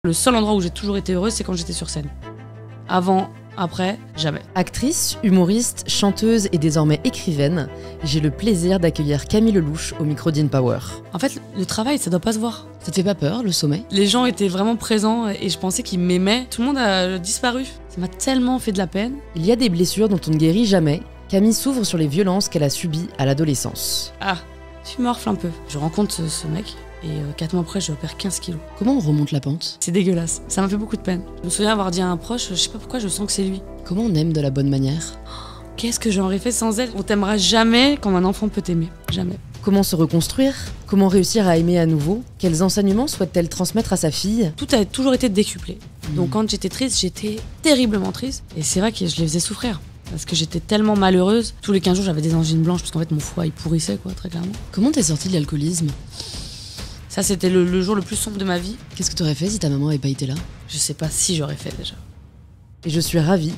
Le seul endroit où j'ai toujours été heureuse, c'est quand j'étais sur scène. Avant, après, jamais. Actrice, humoriste, chanteuse et désormais écrivaine, j'ai le plaisir d'accueillir Camille Lelouch au micro d'InPower. En fait, le travail, ça doit pas se voir. Ça te fait pas peur, le sommet? Les gens étaient vraiment présents et je pensais qu'ils m'aimaient. Tout le monde a disparu. Ça m'a tellement fait de la peine. Il y a des blessures dont on ne guérit jamais. Camille s'ouvre sur les violences qu'elle a subies à l'adolescence. Ah, tu morfles un peu. Je rencontre ce mec et 4 mois après, je perds 15 kilos. Comment on remonte la pente? C'est dégueulasse. Ça m'a fait beaucoup de peine. Je me souviens avoir dit à un proche, je sais pas pourquoi, je sens que c'est lui. Comment on aime de la bonne manière? Qu'est-ce que j'aurais fait sans elle? On t'aimera jamais quand un enfant peut t'aimer. Jamais. Comment se reconstruire? Comment réussir à aimer à nouveau? Quels enseignements souhaite-t-elle transmettre à sa fille? Tout a toujours été décuplé. Donc quand j'étais triste, j'étais terriblement triste. Et c'est vrai que je les faisais souffrir. Parce que j'étais tellement malheureuse. Tous les 15 jours, j'avais des angines blanches parce qu'en fait, mon foie, il pourrissait, quoi, très clairement. Comment t'es sortie de l'alcoolisme? Ça, c'était le jour le plus sombre de ma vie. Qu'est-ce que t'aurais fait si ta maman avait pas été là? Je sais pas si j'aurais fait déjà. Et je suis ravie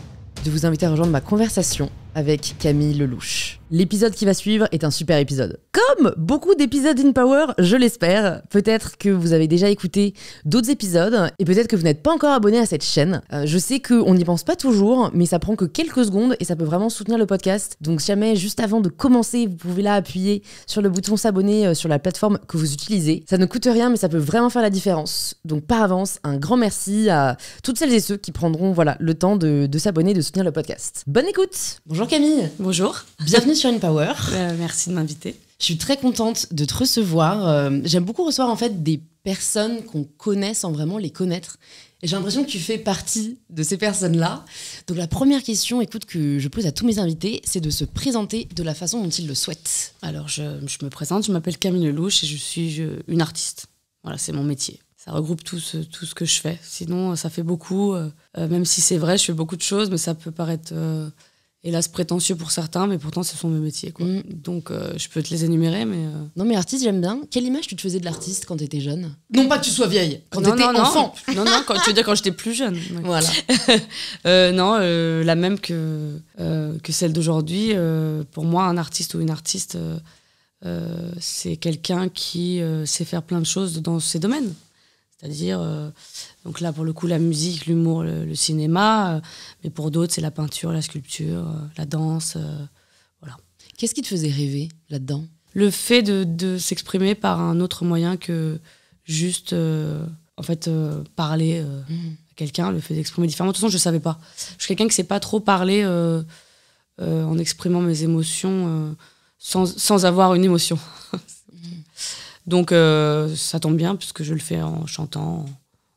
de vous inviter à rejoindre ma conversation avec Camille Lelouch. L'épisode qui va suivre est un super épisode. Comme beaucoup d'épisodes d'InPower, je l'espère. Peut-être que vous avez déjà écouté d'autres épisodes et peut-être que vous n'êtes pas encore abonné à cette chaîne. Je sais qu'on n'y pense pas toujours, mais ça prend que quelques secondes et ça peut vraiment soutenir le podcast. Donc si jamais, juste avant de commencer, vous pouvez là appuyer sur le bouton s'abonner sur la plateforme que vous utilisez. Ça ne coûte rien, mais ça peut vraiment faire la différence. Donc par avance, un grand merci à toutes celles et ceux qui prendront le temps de s'abonner et de soutenir le podcast. Bonne écoute! Bonjour Camille. Bonjour. Bienvenue sur InPower. Merci de m'inviter. Je suis très contente de te recevoir. J'aime beaucoup recevoir en fait des personnes qu'on connaît sans vraiment les connaître. Et j'ai l'impression que tu fais partie de ces personnes-là. Donc la première question, écoute, que je pose à tous mes invités, c'est de se présenter de la façon dont ils le souhaitent. Alors je me présente, je m'appelle Camille Lelouch et je suis une artiste. Voilà, c'est mon métier. Ça regroupe tout ce que je fais. Sinon, ça fait beaucoup. Même si c'est vrai, je fais beaucoup de choses, mais ça peut paraître... hélas prétentieux pour certains, mais pourtant ce sont mes métiers, quoi. Donc je peux te les énumérer, mais... Non mais artiste, j'aime bien. Quelle image tu te faisais de l'artiste quand t'étais jeune? Non pas que tu sois vieille, quand t'étais enfant. Non, tu veux dire quand j'étais plus jeune. Ouais. Voilà. La même que celle d'aujourd'hui. Pour moi, un artiste ou une artiste, c'est quelqu'un qui sait faire plein de choses dans ses domaines. C'est-à-dire, donc là, pour le coup, la musique, l'humour, le cinéma, mais pour d'autres, c'est la peinture, la sculpture, la danse, voilà. Qu'est-ce qui te faisait rêver là-dedans? Le fait de s'exprimer par un autre moyen que juste, parler à quelqu'un, le fait d'exprimer différemment. De toute façon, je ne savais pas. Je suis quelqu'un qui ne sait pas trop parler en exprimant mes émotions sans avoir une émotion. Donc ça tombe bien puisque je le fais en chantant,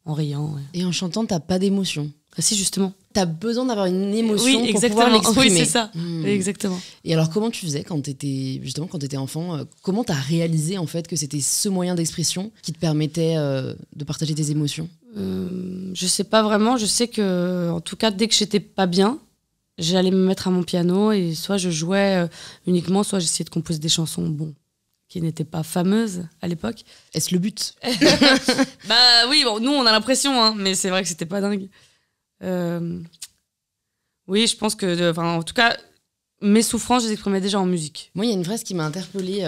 en riant. Ouais. Et en chantant, t'as pas d'émotion? Ah si, justement. T'as besoin d'avoir une émotion pour pouvoir l'exprimer. Oui, c'est ça. Exactement. Et alors comment tu faisais quand t'étais enfant? Comment t'as réalisé en fait que c'était ce moyen d'expression qui te permettait de partager tes émotions? Je sais pas vraiment. Je sais que, en tout cas, dès que j'étais pas bien, j'allais me mettre à mon piano et soit je jouais uniquement, soit j'essayais de composer des chansons, qui n'étaient pas fameuses à l'époque. Est-ce le but? Bah oui, nous on a l'impression, hein, mais c'est vrai que c'était pas dingue. Oui, je pense que, en tout cas, mes souffrances, je les exprimais déjà en musique. Moi, il y a une phrase qui m'a interpellée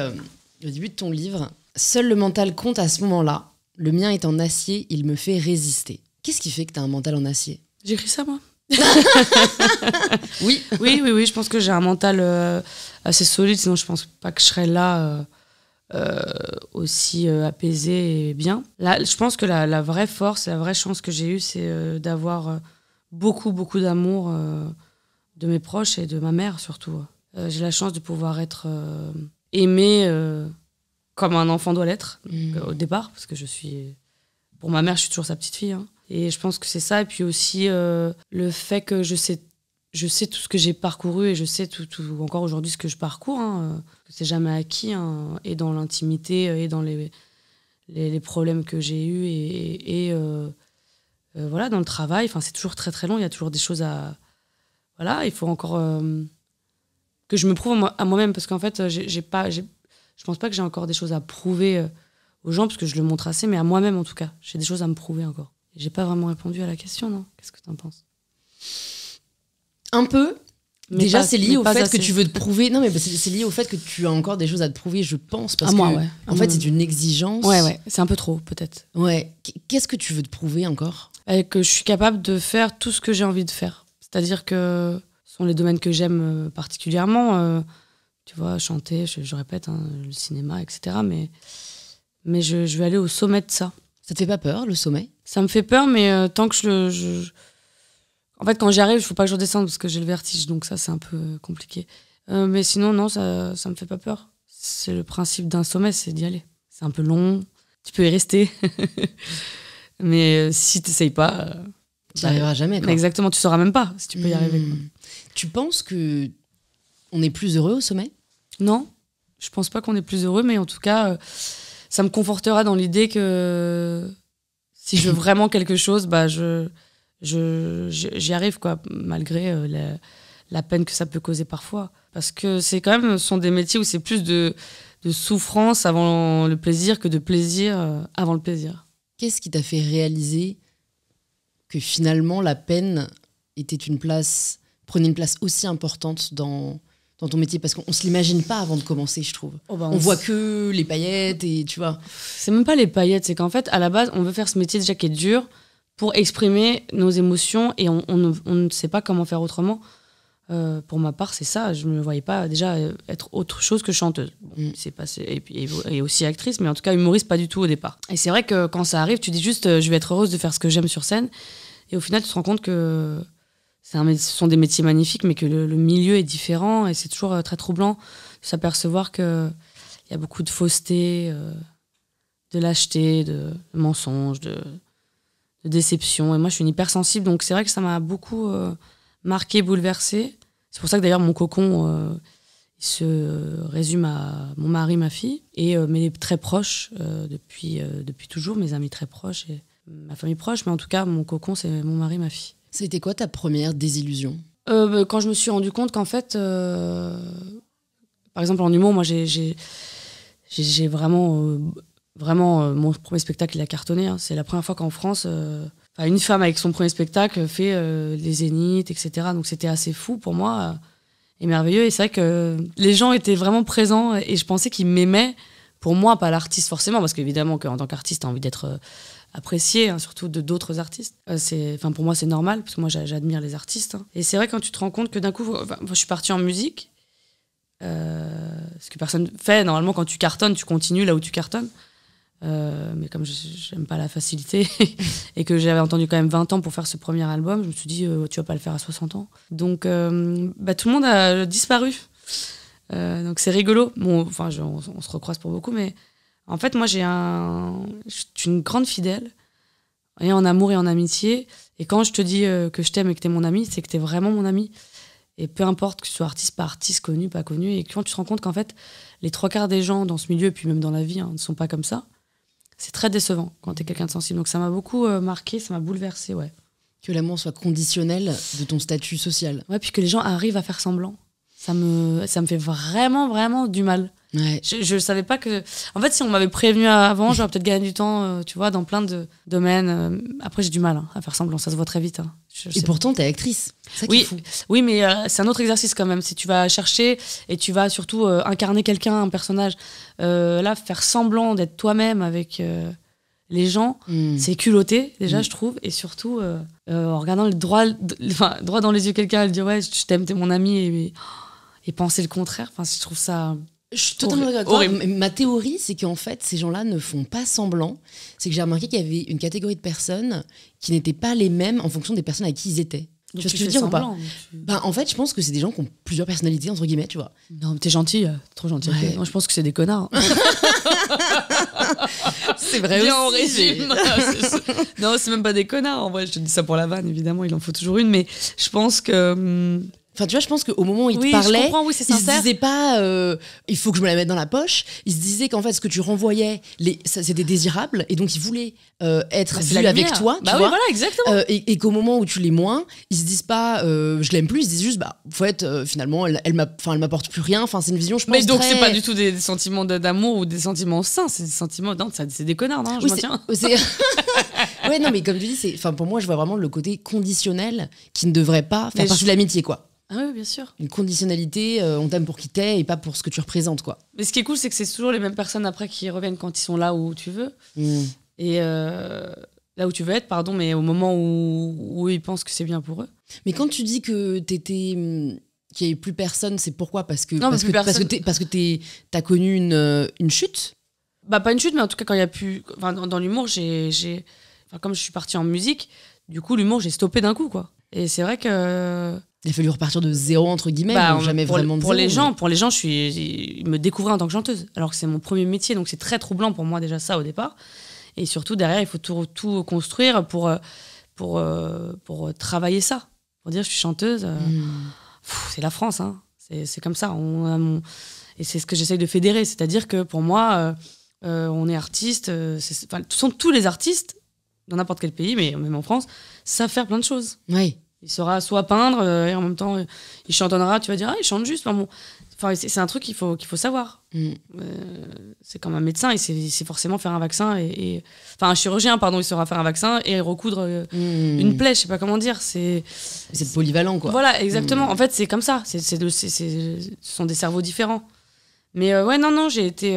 au début de ton livre. Seul le mental compte à ce moment-là. Le mien est en acier, il me fait résister. Qu'est-ce qui fait que t'as un mental en acier? J'ai écrit ça, moi. Oui. Oui, je pense que j'ai un mental assez solide, sinon je pense pas que je serais là aussi apaisée et bien. Là, je pense que la vraie force et la vraie chance que j'ai eue, c'est d'avoir beaucoup d'amour de mes proches et de ma mère surtout. J'ai la chance de pouvoir être aimée comme un enfant doit l'être au départ, parce que pour ma mère, je suis toujours sa petite fille. Hein. Et je pense que c'est ça. Et puis aussi le fait que je sais tout ce que j'ai parcouru et je sais tout encore aujourd'hui ce que je parcours. Hein, que c'est jamais acquis, hein, et dans l'intimité et dans les problèmes que j'ai eus et voilà, dans le travail. Enfin, c'est toujours très très long. Il y a toujours des choses à... Voilà, il faut encore que je me prouve à moi-même parce qu'en fait, je pense pas que j'ai encore des choses à prouver aux gens parce que je le montre assez, mais à moi-même en tout cas. J'ai des choses à me prouver encore. J'ai pas vraiment répondu à la question, non? Qu'est-ce que t'en penses? Un peu. Mais déjà, pas- c'est lié mais au pas fait assez. que tu veux te prouver. Non, mais c'est lié au fait que tu as encore des choses à te prouver, je pense. Parce À moi, que, ouais. en fait, c'est une exigence. Ouais, c'est un peu trop, peut-être. Ouais. Qu'est-ce que tu veux te prouver encore? Que je suis capable de faire tout ce que j'ai envie de faire. C'est-à-dire que ce sont les domaines que j'aime particulièrement. Tu vois, chanter, je répète, hein, le cinéma, etc. Mais je vais aller au sommet de ça. Ça te fait pas peur, le sommet? Ça me fait peur, mais tant que En fait, quand j'y arrive, il faut pas que je redescende parce que j'ai le vertige, donc ça, c'est un peu compliqué. Mais sinon, non, ça me fait pas peur. C'est le principe d'un sommet, c'est d'y aller. C'est un peu long, tu peux y rester. Mais si t'essayes pas... Tu n'y arriveras jamais, quoi. Exactement, tu sauras même pas si tu peux y arriver. Quoi. Tu penses que on est plus heureux au sommet? Non, je pense pas qu'on est plus heureux, mais en tout cas, ça me confortera dans l'idée que si je veux vraiment quelque chose, bah j'y arrive, quoi, malgré la peine que ça peut causer parfois. Parce que c'est quand même, ce sont des métiers où c'est plus de souffrance avant le plaisir que de plaisir avant le plaisir. Qu'est-ce qui t'a fait réaliser que finalement la peine prenait une place aussi importante dans ton métier? Parce qu'on ne se l'imagine pas avant de commencer, je trouve. Oh bah on voit que les paillettes et tu vois. C'est même pas les paillettes, c'est qu'en fait, à la base, on veut faire ce métier déjà qui est dur pour exprimer nos émotions et on ne sait pas comment faire autrement. Pour ma part, c'est ça. Je ne me voyais pas déjà être autre chose que chanteuse. Bon, c'est passé, et aussi actrice, mais en tout cas humoriste, pas du tout au départ. Et c'est vrai que quand ça arrive, tu dis juste je vais être heureuse de faire ce que j'aime sur scène. Et au final, tu te rends compte que ce sont des métiers magnifiques, mais que le milieu est différent. Et c'est toujours très troublant de s'apercevoir qu'il y a beaucoup de fausseté, de lâcheté, de mensonges, de déception. Et moi, je suis une hypersensible, donc c'est vrai que ça m'a beaucoup marquée, bouleversée. C'est pour ça que d'ailleurs, mon cocon, il se résume à mon mari, ma fille, et mes très proches, depuis toujours, mes amis très proches et ma famille proche. Mais en tout cas, mon cocon, c'est mon mari, ma fille. C'était quoi ta première désillusion? Quand je me suis rendu compte qu'en fait, par exemple en humour, moi j'ai vraiment, mon premier spectacle, il a cartonné. Hein. C'est la première fois qu'en France, une femme avec son premier spectacle fait les Zéniths, etc. Donc c'était assez fou pour moi et merveilleux. Et c'est vrai que les gens étaient vraiment présents et je pensais qu'ils m'aimaient pour moi, pas l'artiste forcément, parce qu'évidemment qu'en tant qu'artiste, t'as envie d'être apprécié, hein, surtout de d'autres artistes. Pour moi, c'est normal, parce que moi, j'admire les artistes. Hein. Et c'est vrai quand tu te rends compte que d'un coup, je suis partie en musique, ce que personne fait. Normalement, quand tu cartonnes, tu continues là où tu cartonnes. Mais comme j'aime pas la facilité et que j'avais entendu quand même 20 ans pour faire ce premier album, je me suis dit, tu vas pas le faire à 60 ans. Donc, tout le monde a disparu. Donc, c'est rigolo. Bon, on se recroise pour beaucoup, mais en fait, moi, je suis une grande fidèle, et en amour et en amitié. Et quand je te dis que je t'aime et que t'es mon ami, c'est que t'es vraiment mon ami. Et peu importe que tu sois artiste, pas artiste, connu, pas connu. Et quand tu te rends compte qu'en fait, les 3/4 des gens dans ce milieu, et puis même dans la vie, hein, ne sont pas comme ça, c'est très décevant quand t'es quelqu'un de sensible. Donc ça m'a beaucoup marqué, ça m'a bouleversée, ouais. Que l'amour soit conditionnel de ton statut social. Ouais, puis que les gens arrivent à faire semblant. Ça me fait vraiment, vraiment du mal. Ouais. Je savais pas que... En fait, si on m'avait prévenu avant, j'aurais peut-être gagné du temps, tu vois, dans plein de domaines. Après, j'ai du mal à faire semblant, ça se voit très vite. Hein. Et pourtant, t'es actrice. C'est ça qui est fou. Oui, mais c'est un autre exercice quand même. Si tu vas chercher et tu vas surtout incarner quelqu'un, un personnage, là, faire semblant d'être toi-même avec les gens, c'est culotté, déjà, je trouve. Et surtout, en regardant le droit dans les yeux quelqu'un, elle dit « Ouais, je t'aime, t'es mon ami », et penser le contraire, je trouve ça... Je suis totalement d'accord avec toi. Ma théorie, c'est qu'en fait, ces gens-là ne font pas semblant. C'est que j'ai remarqué qu'il y avait une catégorie de personnes qui n'étaient pas les mêmes en fonction des personnes avec qui ils étaient. Donc tu vois ce que je veux dire ou pas? En fait, je pense que c'est des gens qui ont plusieurs personnalités, entre guillemets, tu vois. Non, mais t'es gentil, trop gentil. Ouais. Moi, je pense que c'est des connards. C'est vrai bien aussi. en régime. Non, c'est même pas des connards. En vrai, je te dis ça pour la vanne, évidemment, il en faut toujours une. Mais je pense que... Enfin, tu vois, je pense qu'au moment où il te parlait, il se disait pas il faut que je me la mette dans la poche. Il se disait qu'en fait, ce que tu renvoyais, c'était désirable. Et donc, il voulait être vu avec toi. Tu vois, oui, voilà, exactement. Et qu'au moment où tu l'es moins, ils se disent pas je l'aime plus. Ils se disent juste, en fait, finalement, elle m'apporte plus rien. Enfin, c'est une vision, je pense. Mais donc, c'est pas du tout des sentiments d'amour ou des sentiments sains. C'est des sentiments. Non, c'est des connards, non, je maintiens. Ouais, non, mais comme tu dis, pour moi, je vois vraiment le côté conditionnel qui ne devrait pas faire partie de l'amitié, quoi. Ah oui, bien sûr. Une conditionnalité, on t'aime pour qui t'es et pas pour ce que tu représentes, quoi. Mais ce qui est cool, c'est que c'est toujours les mêmes personnes après qui reviennent quand ils sont là où tu veux. Et là où tu veux être, pardon, mais au moment où ils pensent que c'est bien pour eux. Mais quand tu dis que qu'il n'y avait plus personne, c'est pourquoi ? Parce que t'as connu une chute ? Bah, pas une chute, mais en tout cas, quand il y a plus. Enfin, dans l'humour, comme je suis partie en musique, du coup, l'humour, j'ai stoppé d'un coup, quoi. Et c'est vrai que. Il a fallu repartir de zéro, entre guillemets, ou jamais vraiment de pour zéro. Pour les gens, ils me découvraient en tant que chanteuse, alors que c'est mon premier métier, donc c'est très troublant pour moi, déjà, ça, au départ. Et surtout, derrière, il faut tout construire pour travailler ça. Pour dire, je suis chanteuse. C'est la France, hein. C'est comme ça. Et c'est ce que j'essaye de fédérer. C'est-à-dire que pour moi, on est artiste. Tous les artistes, dans n'importe quel pays, mais même en France, savent faire plein de choses. Oui. Il saura soit peindre, et en même temps, il chantonnera. Tu vas dire, il chante juste. C'est un truc qu'il faut savoir. C'est comme un médecin, il sait forcément faire un vaccin. Un chirurgien, pardon, il saura faire un vaccin et recoudre une plaie, je sais pas comment dire. C'est polyvalent, quoi. Voilà, exactement. En fait, c'est comme ça. Ce sont des cerveaux différents. Mais non, j'ai été...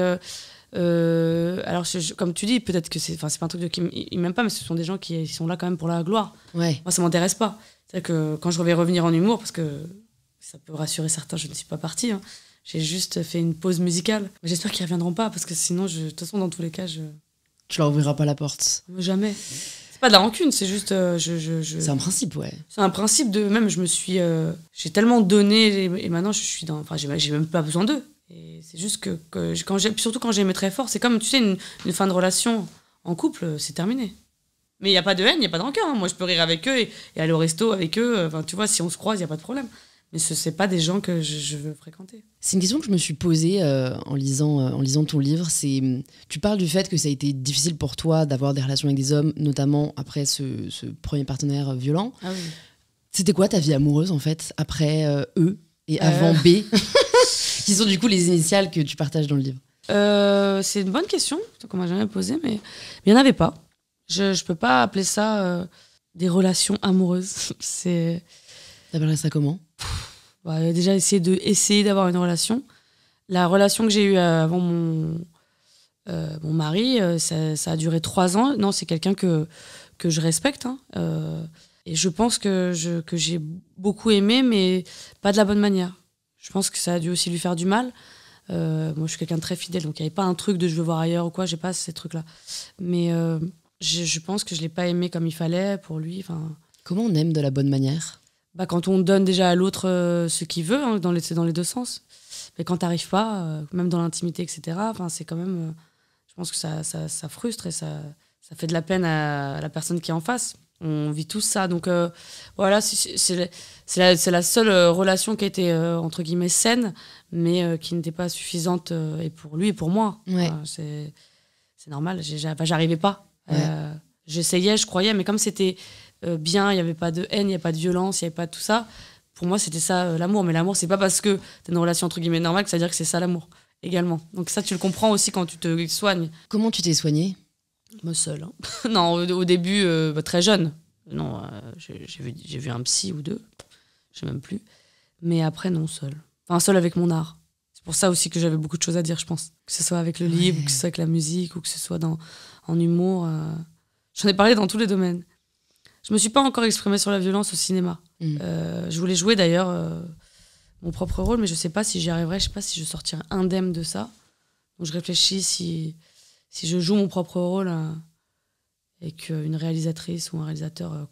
alors, comme tu dis, peut-être que c'est pas un truc ils m'aiment pas, mais ce sont des gens qui sont là quand même pour la gloire. Ouais. Moi, ça m'intéresse pas. C'est-à-dire que quand je vais revenir en humour, parce que ça peut rassurer certains, je ne suis pas partie. Hein. J'ai juste fait une pause musicale. Mais j'espère qu'ils ne reviendront pas, parce que sinon, de toute façon, dans tous les cas, Tu leur ouvriras pas la porte. Jamais. C'est pas de la rancune, c'est juste... C'est un principe, ouais. C'est un principe de... Même, je me suis... j'ai tellement donné, et maintenant, je suis dans... Enfin, j'ai même pas besoin d'eux. Et c'est juste que surtout quand j'aimais très fort, c'est comme, tu sais, une fin de relation en couple, c'est terminé. Mais il n'y a pas de haine, il n'y a pas de rancœur. Hein. Moi, je peux rire avec eux et aller au resto avec eux. Enfin, tu vois, si on se croise, il n'y a pas de problème. Mais ce n'est pas des gens que je veux fréquenter. C'est une question que je me suis posée en lisant ton livre. Tu parles du fait que ça a été difficile pour toi d'avoir des relations avec des hommes, notamment après ce premier partenaire violent. Ah oui. C'était quoi ta vie amoureuse, en fait, après E et avant B qui sont du coup les initiales que tu partages dans le livre? C'est une bonne question qu'on m'a jamais posée, mais il n'y en avait pas. Je peux pas appeler ça des relations amoureuses. T'appellerais ça comment? Déjà, essayer d'avoir une relation. La relation que j'ai eue avant mon mari, ça a duré 3 ans. Non, c'est quelqu'un que je respecte. Hein. Et je pense que j'ai beaucoup aimé, mais pas de la bonne manière. Je pense que ça a dû aussi lui faire du mal. Moi, je suis quelqu'un de très fidèle, donc il n'y avait pas un truc de je veux voir ailleurs ou quoi, j'ai pas ces trucs-là. Mais je pense que je ne l'ai pas aimé comme il fallait pour lui. Comment on aime de la bonne manière? Quand on donne déjà à l'autre ce qu'il veut, hein, c'est dans les deux sens. Mais quand tu n'arrives pas, même dans l'intimité, etc., c'est quand même... je pense que ça frustre et ça fait de la peine à la personne qui est en face. On vit tous ça. Donc voilà, c'est la seule relation qui a été, entre guillemets, saine, mais qui n'était pas suffisante et pour lui et pour moi. Ouais. C'est normal, j'arrivais pas. Ouais. J'essayais, je croyais, mais comme c'était bien, il n'y avait pas de haine, il n'y avait pas de violence, il n'y avait pas de tout ça, pour moi, c'était ça l'amour. Mais l'amour, c'est pas parce que tu as une relation, entre guillemets, normale que ça veut dire que c'est ça l'amour, également. Donc ça, tu le comprends aussi quand tu te soignes. Comment tu t'es soignée? Moi, seule. Hein. Non, au début, très jeune. Non, j'ai vu un psy ou 2, je sais même plus. Mais après, non, seule. Seule avec mon art. C'est pour ça aussi que j'avais beaucoup de choses à dire, je pense. Que ce soit avec le livre, ou que ce soit avec la musique, ou que ce soit en humour. J'en ai parlé dans tous les domaines. Je me suis pas encore exprimée sur la violence au cinéma. Je voulais jouer d'ailleurs mon propre rôle, mais je sais pas si j'y arriverai, je sais pas si je sortirai indemne de ça. Donc je réfléchis si je joue mon propre rôle et qu'une réalisatrice ou un réalisateur...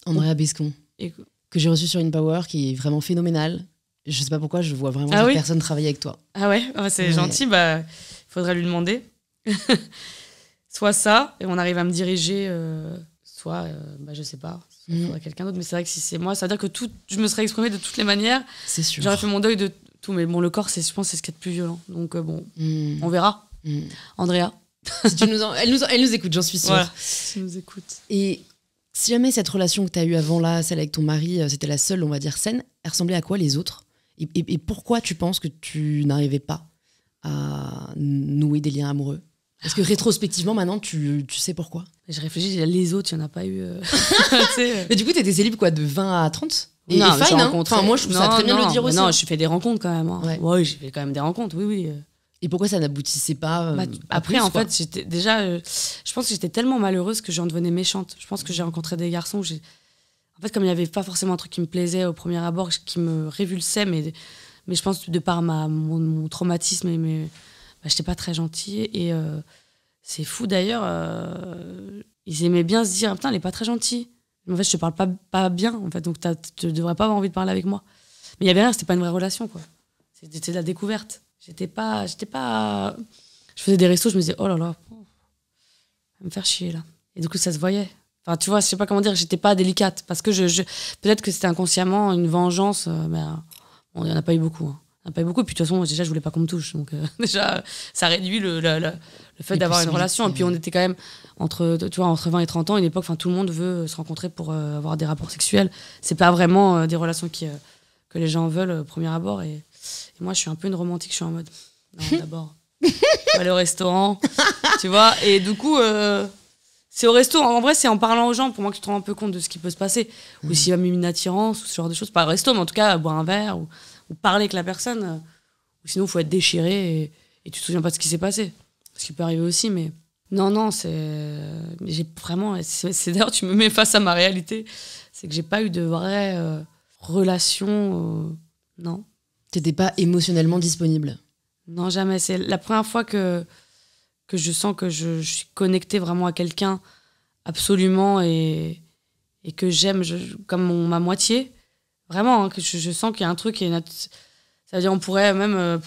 Andrea Bescon, que j'ai reçu sur InPower, qui est vraiment phénoménal. Je sais pas pourquoi, je vois vraiment cette personne travailler avec toi. Ah ouais, c'est gentil, il faudrait lui demander. Soit ça, et on arrive à me diriger, soit, je sais pas, il faudrait quelqu'un d'autre, mais c'est vrai que si c'est moi, ça veut dire que je me serais exprimée de toutes les manières. C'est sûr. J'aurais fait mon deuil de tout, mais bon, le corps, je pense, c'est ce qui est le plus violent. Donc on verra. Andrea. Si elle nous écoute, j'en suis sûre. Voilà, si elle nous écoute. Et si jamais cette relation que tu as eue avant là, celle avec ton mari, c'était la seule, on va dire, saine, elle ressemblait à quoi les autres? Et pourquoi tu penses que tu n'arrivais pas à nouer des liens amoureux? Parce que rétrospectivement, maintenant, tu sais pourquoi? Je réfléchis, les autres, il n'y en a pas eu. Mais du coup, tu étais célib quoi, de 20 à 30? Et Non, mais fine, j'ai hein. rencontré- Enfin, moi, je trouve ça très bien de le dire aussi. Non, j'ai fait des rencontres quand même. Hein. Ouais. Ouais, j'ai fait quand même des rencontres, oui. Et pourquoi ça n'aboutissait pas Après, plus, en quoi. fait, j'étais déjà. Je pense que j'étais tellement malheureuse que j'en devenais méchante. Je pense que j'ai rencontré des garçons. En fait, comme il n'y avait pas forcément un truc qui me plaisait au premier abord, qui me révulsait, mais je pense de par mon traumatisme, j'étais pas très gentille. Et c'est fou d'ailleurs. Ils aimaient bien se dire, putain, elle est pas très gentille. Mais en fait, je te parle pas bien, en fait, donc tu devrais pas avoir envie de parler avec moi. Mais il y avait rien, c'était pas une vraie relation, quoi. C'était de la découverte. J'étais pas. Je faisais des restos, je me disais, oh là là, elle va me faire chier là. Et du coup, ça se voyait. Enfin, tu vois, je sais pas comment dire, j'étais pas délicate. Parce que peut-être que c'était inconsciemment une vengeance, mais bon, il y en a pas eu beaucoup. Hein. Il y en a pas eu beaucoup. Et puis de toute façon, déjà, je voulais pas qu'on me touche. Donc, déjà, ça réduit le fait d'avoir une relation. Et puis, on était quand même entre 20 et 30 ans, une époque, tout le monde veut se rencontrer pour avoir des rapports sexuels. C'est pas vraiment des relations que les gens veulent au premier abord. Et moi, je suis un peu une romantique, je suis en mode, non, d'abord, on va aller au restaurant, tu vois. Et du coup, c'est au resto. En vrai, c'est en parlant aux gens, pour moi, que tu te rends un peu compte de ce qui peut se passer. Ou s'il y a même une attirance, ou ce genre de choses. Pas au resto, mais en tout cas, boire un verre, ou parler avec la personne. Ou sinon, il faut être déchiré et tu te souviens pas de ce qui s'est passé. Ce qui peut arriver aussi, mais... Non, j'ai vraiment... C'est d'ailleurs, tu me mets face à ma réalité. C'est que j'ai pas eu de vraie relation... Non. T'étais pas émotionnellement disponible? Non, jamais. C'est la première fois que je sens que je suis connectée vraiment à quelqu'un absolument et que j'aime comme ma moitié. Vraiment, hein, que je sens qu'il y a un truc. Ça veut dire on pourrait même...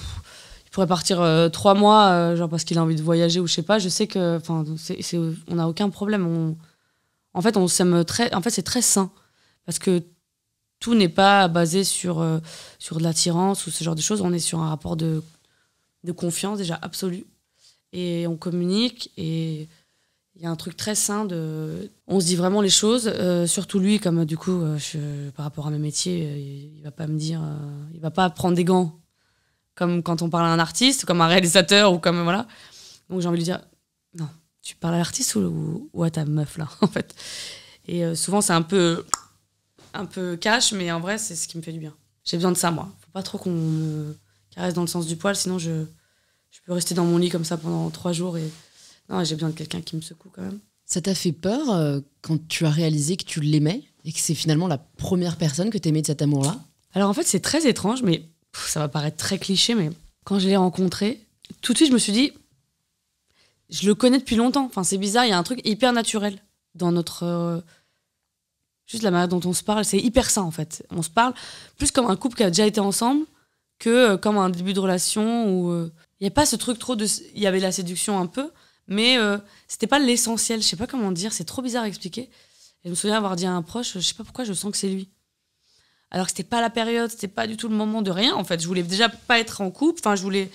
il pourrait partir 3 mois genre parce qu'il a envie de voyager ou je sais pas. Je sais que... on n'a aucun problème. En fait, on s'aime très... En fait, c'est très sain. Parce que tout n'est pas basé sur de l'attirance ou ce genre de choses. On est sur un rapport de confiance déjà absolue. Et on communique et il y a un truc très sain on se dit vraiment les choses, surtout lui, comme du coup, par rapport à mes métiers, il va pas me dire... il va pas prendre des gants comme quand on parle à un artiste, comme un réalisateur ou comme... Voilà. Donc j'ai envie de lui dire, non, tu parles à l'artiste ou à ta meuf, là, en fait. Et souvent, c'est un peu cash, mais en vrai, c'est ce qui me fait du bien. J'ai besoin de ça, moi. Faut pas trop qu'on me caresse dans le sens du poil, sinon je peux rester dans mon lit comme ça pendant 3 jours. Non, j'ai besoin de quelqu'un qui me secoue quand même. Ça t'a fait peur quand tu as réalisé que tu l'aimais et que c'est finalement la première personne que t'aimais de cet amour-là? Alors en fait, c'est très étrange, mais ça va paraître très cliché, mais quand je l'ai rencontré, tout de suite, je me suis dit, je le connais depuis longtemps. Enfin, c'est bizarre, il y a un truc hyper naturel dans notre... juste la manière dont on se parle, c'est hyper sain en fait. On se parle plus comme un couple qui a déjà été ensemble que comme un début de relation où il n'y a pas ce truc trop de... Il y avait la séduction un peu, mais c'était pas l'essentiel. Je sais pas comment dire, c'est trop bizarre à expliquer. Et je me souviens avoir dit à un proche, je sais pas pourquoi je sens que c'est lui. Alors que c'était pas la période, c'était pas du tout le moment de rien en fait. Je voulais déjà pas être en couple, enfin je voulais...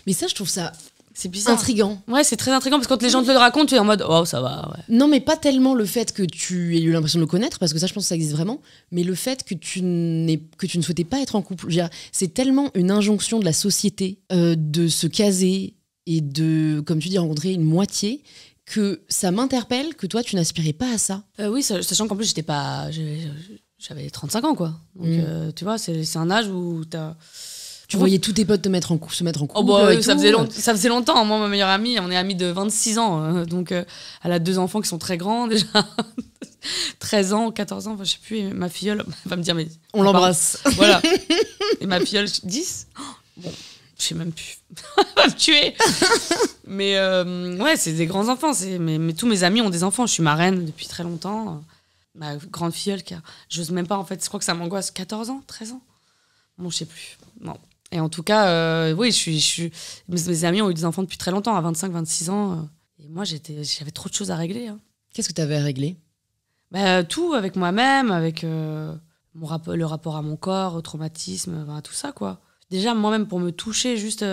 Mais ça, je trouve ça... C'est bizarre. Intriguant. Ouais, c'est très intriguant parce que quand les gens te le racontent, tu es en mode oh, ça va. Ouais. Non, mais pas tellement le fait que tu aies eu l'impression de le connaître, parce que ça, je pense que ça existe vraiment, mais le fait que tu ne souhaitais pas être en couple. Je veux dire, c'est tellement une injonction de la société de se caser et de, comme tu dis, rencontrer une moitié, que ça m'interpelle que toi, tu n'aspirais pas à ça. Oui, sachant qu'en plus, j'étais pas. J'avais 35 ans, quoi. Donc, tu vois, c'est un âge où t'as. Tu voyais tous tes potes se mettre en couple. Oh bah, ça faisait longtemps. Moi, ma meilleure amie, on est amies de 26 ans. Donc, elle a 2 enfants qui sont très grands déjà. 13 ans, 14 ans, enfin, je sais plus. Et ma filleule, elle va me dire, mais... On l'embrasse. Voilà. Et ma filleule, 10. Bon, je sais même plus. Elle va me tuer. Mais ouais, c'est des grands enfants. Mais tous mes amis ont des enfants. Je suis marraine depuis très longtemps. Ma grande filleule, j'ose même pas, en fait. Je crois que ça m'angoisse. 14 ans, 13 ans. Bon, je sais plus. Bon. Et en tout cas, oui, mes amis ont eu des enfants depuis très longtemps, à 25, 26 ans. Et moi, j'avais trop de choses à régler. Hein. Qu'est-ce que tu avais à régler? Tout, avec moi-même, avec le rapport à mon corps, au traumatisme, tout ça, quoi. Déjà, moi-même, pour me toucher, juste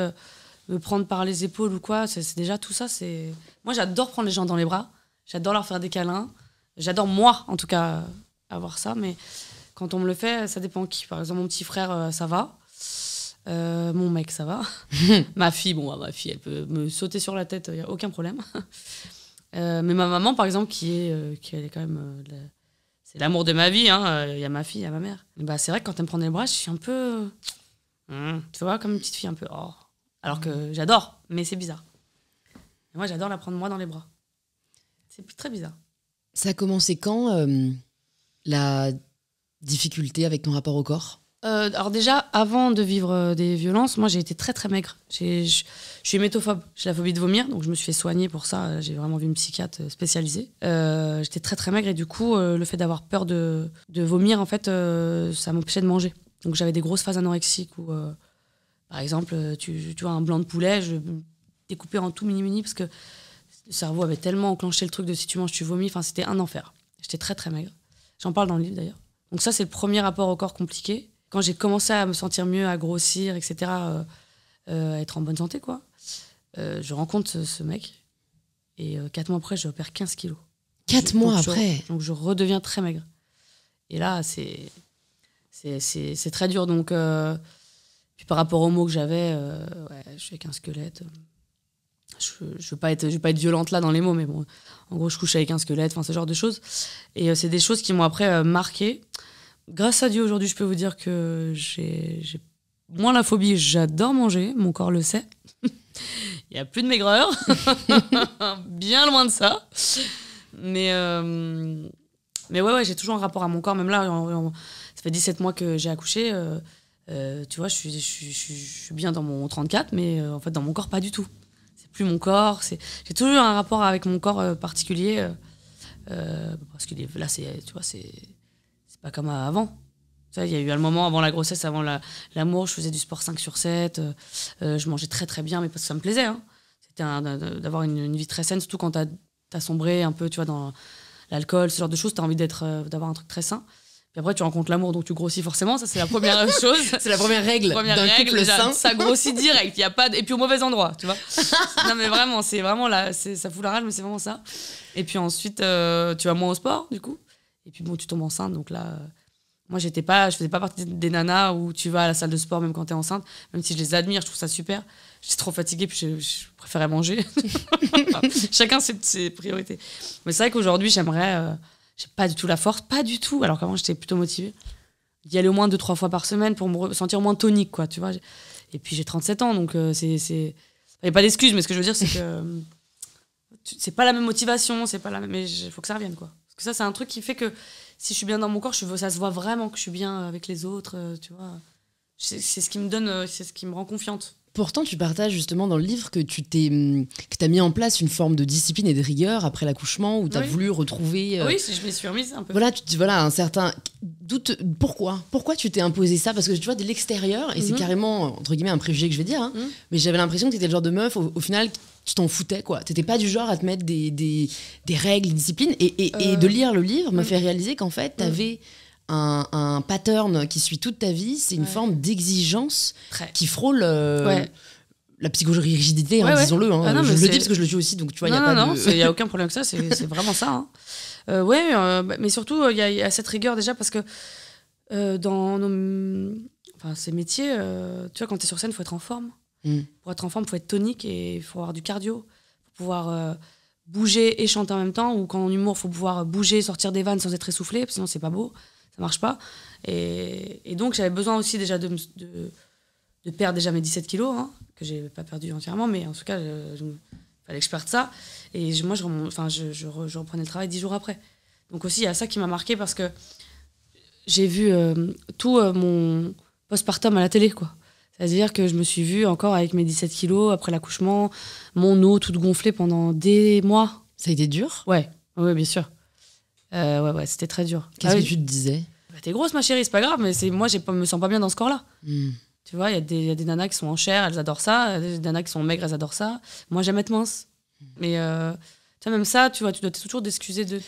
me prendre par les épaules ou quoi, c'est déjà tout ça. Moi, j'adore prendre les gens dans les bras. J'adore leur faire des câlins. J'adore, moi, en tout cas, avoir ça. Mais quand on me le fait, ça dépend qui. Par exemple, mon petit frère, ça va. Mon mec, ça va. Ma fille, elle peut me sauter sur la tête, il n'y a aucun problème. Mais ma maman, par exemple, qui est quand même c'est l'amour de ma vie. Il y a ma fille, il y a ma mère. Et bah, c'est vrai que quand elle me prend dans les bras, je suis un peu... tu vois, comme une petite fille un peu... Oh. Alors que j'adore, mais c'est bizarre. Et moi, j'adore la prendre moi dans les bras. C'est très bizarre. Ça a commencé quand, la difficulté avec ton rapport au corps ? Alors déjà, avant de vivre des violences, moi j'ai été très très maigre. Je suis hémétophobe, j'ai la phobie de vomir, donc je me suis fait soigner pour ça. J'ai vraiment vu une psychiatre spécialisée. J'étais très très maigre et du coup, le fait d'avoir peur de vomir, en fait, ça m'empêchait de manger. Donc j'avais des grosses phases anorexiques où, par exemple, tu vois un blanc de poulet, je découpais en tout mini parce que le cerveau avait tellement enclenché le truc de si tu manges, tu vomis. Enfin, c'était un enfer. J'étais très très maigre. J'en parle dans le livre d'ailleurs. Donc ça, c'est le premier rapport au corps compliqué. Quand j'ai commencé à me sentir mieux, à grossir, etc., à être en bonne santé, quoi, je rencontre ce mec. Et 4 mois après, je perds 15 kilos. 4 mois après. Donc je redeviens très maigre. Et là, c'est très dur. Donc, puis par rapport aux mots que j'avais, je suis avec un squelette. Je veux pas être violente là dans les mots, mais bon, en gros, je couche avec un squelette, enfin, ce genre de choses. Et c'est des choses qui m'ont après marqué. Grâce à Dieu, aujourd'hui, je peux vous dire que j'ai moins la phobie. J'adore manger, mon corps le sait. Il n'y a plus de maigreur. Bien loin de ça. Mais ouais, j'ai toujours un rapport à mon corps. Même là, ça fait 17 mois que j'ai accouché. Tu vois, je suis bien dans mon 34, mais en fait, dans mon corps, pas du tout. C'est plus mon corps. J'ai toujours eu un rapport avec mon corps particulier. Parce que là, tu vois, c'est pas comme avant. Tu vois, il y a eu un moment avant la grossesse, avant l'amour, je faisais du sport 5/7. Je mangeais très très bien, mais parce que ça me plaisait. C'était d'avoir une vie très saine, surtout quand t'as sombré un peu, tu vois, dans l'alcool, ce genre de choses. T'as envie d'avoir un truc très sain. Puis après, tu rencontres l'amour, donc tu grossis forcément. Ça, c'est la première chose. C'est la première règle d'un couple sain. Ça grossit direct. Y a pas et puis au mauvais endroit, tu vois. Non, mais vraiment, c'est vraiment là. Ça fout la rage, mais c'est vraiment ça. Et puis ensuite, tu vas moins au sport, du coup. Et puis bon, tu tombes enceinte. Donc là, moi, je faisais pas partie des nanas où tu vas à la salle de sport même quand t'es enceinte. Même si je les admire, je trouve ça super. J'étais trop fatiguée, puis je préférais manger. Chacun ses priorités. Mais c'est vrai qu'aujourd'hui, j'aimerais... j'ai pas du tout la force, pas du tout. Alors qu'avant, j'étais plutôt motivée. D'y aller au moins 2-3 fois par semaine pour me sentir moins tonique, quoi, tu vois. Et puis, j'ai 37 ans, donc il n'y a pas d'excuse, mais ce que je veux dire, c'est que c'est pas la même motivation, c'est pas la même... Mais il faut que ça revienne, quoi. Parce que ça, c'est un truc qui fait que si je suis bien dans mon corps, ça se voit vraiment que je suis bien avec les autres, tu vois. C'est ce qui me donne, c'est ce qui me rend confiante. Pourtant, tu partages justement dans le livre que que t'as mis en place une forme de discipline et de rigueur après l'accouchement, où t'as voulu retrouver... Oui, je m'y suis remise un peu. Voilà, un certain doute. Pourquoi tu t'es imposé ça ? Parce que tu vois, de l'extérieur, et c'est carrément, entre guillemets, un préjugé que je vais dire, mais j'avais l'impression que t'étais le genre de meuf, au final, tu t'en foutais, quoi. T'étais pas du genre à te mettre des règles, des disciplines, et de lire le livre m'a fait réaliser qu'en fait, t'avais... Un pattern qui suit toute ta vie, c'est une forme d'exigence qui frôle la psychorigidité, disons-le. Je le dis parce que je le suis aussi, donc tu vois, il n'y a aucun problème avec ça, c'est vraiment ça. Mais surtout, il y a cette rigueur déjà parce que dans ces métiers, tu vois, quand tu es sur scène, il faut être en forme. Pour être en forme, il faut être tonique et il faut avoir du cardio. Il faut pouvoir bouger et chanter en même temps, ou quand en humour, il faut pouvoir bouger, sortir des vannes sans être essoufflé, sinon c'est pas beau. Ça marche pas. Et donc, j'avais besoin aussi déjà de perdre déjà mes 17 kilos, que j'ai pas perdu entièrement, mais en tout cas, il fallait que je perde ça. Et moi, je reprenais le travail 10 jours après. Donc aussi, il y a ça qui m'a marqué parce que j'ai vu tout mon postpartum à la télé, quoi. C'est-à-dire que je me suis vue encore avec mes 17 kilos après l'accouchement, mon eau toute gonflée pendant des mois. Ça a été dur ? Ouais, bien sûr. Ouais, c'était très dur. Qu'est-ce que tu te disais ? T'es grosse, ma chérie, c'est pas grave, mais moi, je me sens pas bien dans ce corps-là. Tu vois, il y a des nanas qui sont en chair, elles adorent ça. Il y a des nanas qui sont maigres, elles adorent ça. Moi, j'aime être mince. Mais tu vois, même ça, tu vois, tu dois toujours t'excuser de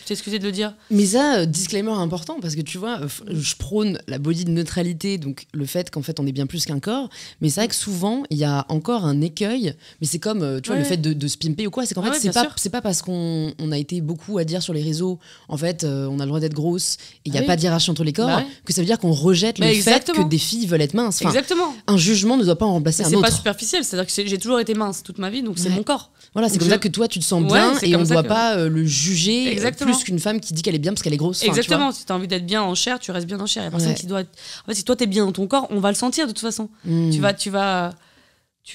le dire. Mais ça, disclaimer important, parce que tu vois, je prône la body neutralité, donc le fait qu'en fait, on est bien plus qu'un corps. Mais c'est vrai que souvent, il y a encore un écueil. Mais c'est comme, tu vois, le fait de se pimper ou quoi. C'est qu'en fait, c'est pas parce qu'on a été beaucoup à dire sur les réseaux, en fait, on a le droit d'être grosse, et il n'y a pas de hiérarchie entre les corps, que ça veut dire qu'on rejette le fait que des filles veulent être minces. Enfin, exactement. Un jugement ne doit pas en remplacer un autre. C'est pas superficiel, c'est-à-dire que j'ai toujours été mince toute ma vie, donc c'est mon corps. Voilà, c'est comme ça que toi, tu te sens bien, et on doit pas le juger Exactement. plus qu'une femme qui dit qu'elle est bien parce qu'elle est grosse. Exactement, si t'as envie d'être bien en chair, tu restes bien en chair. Il y a personne qui doit... En fait, si toi t'es bien dans ton corps, on va le sentir de toute façon. Tu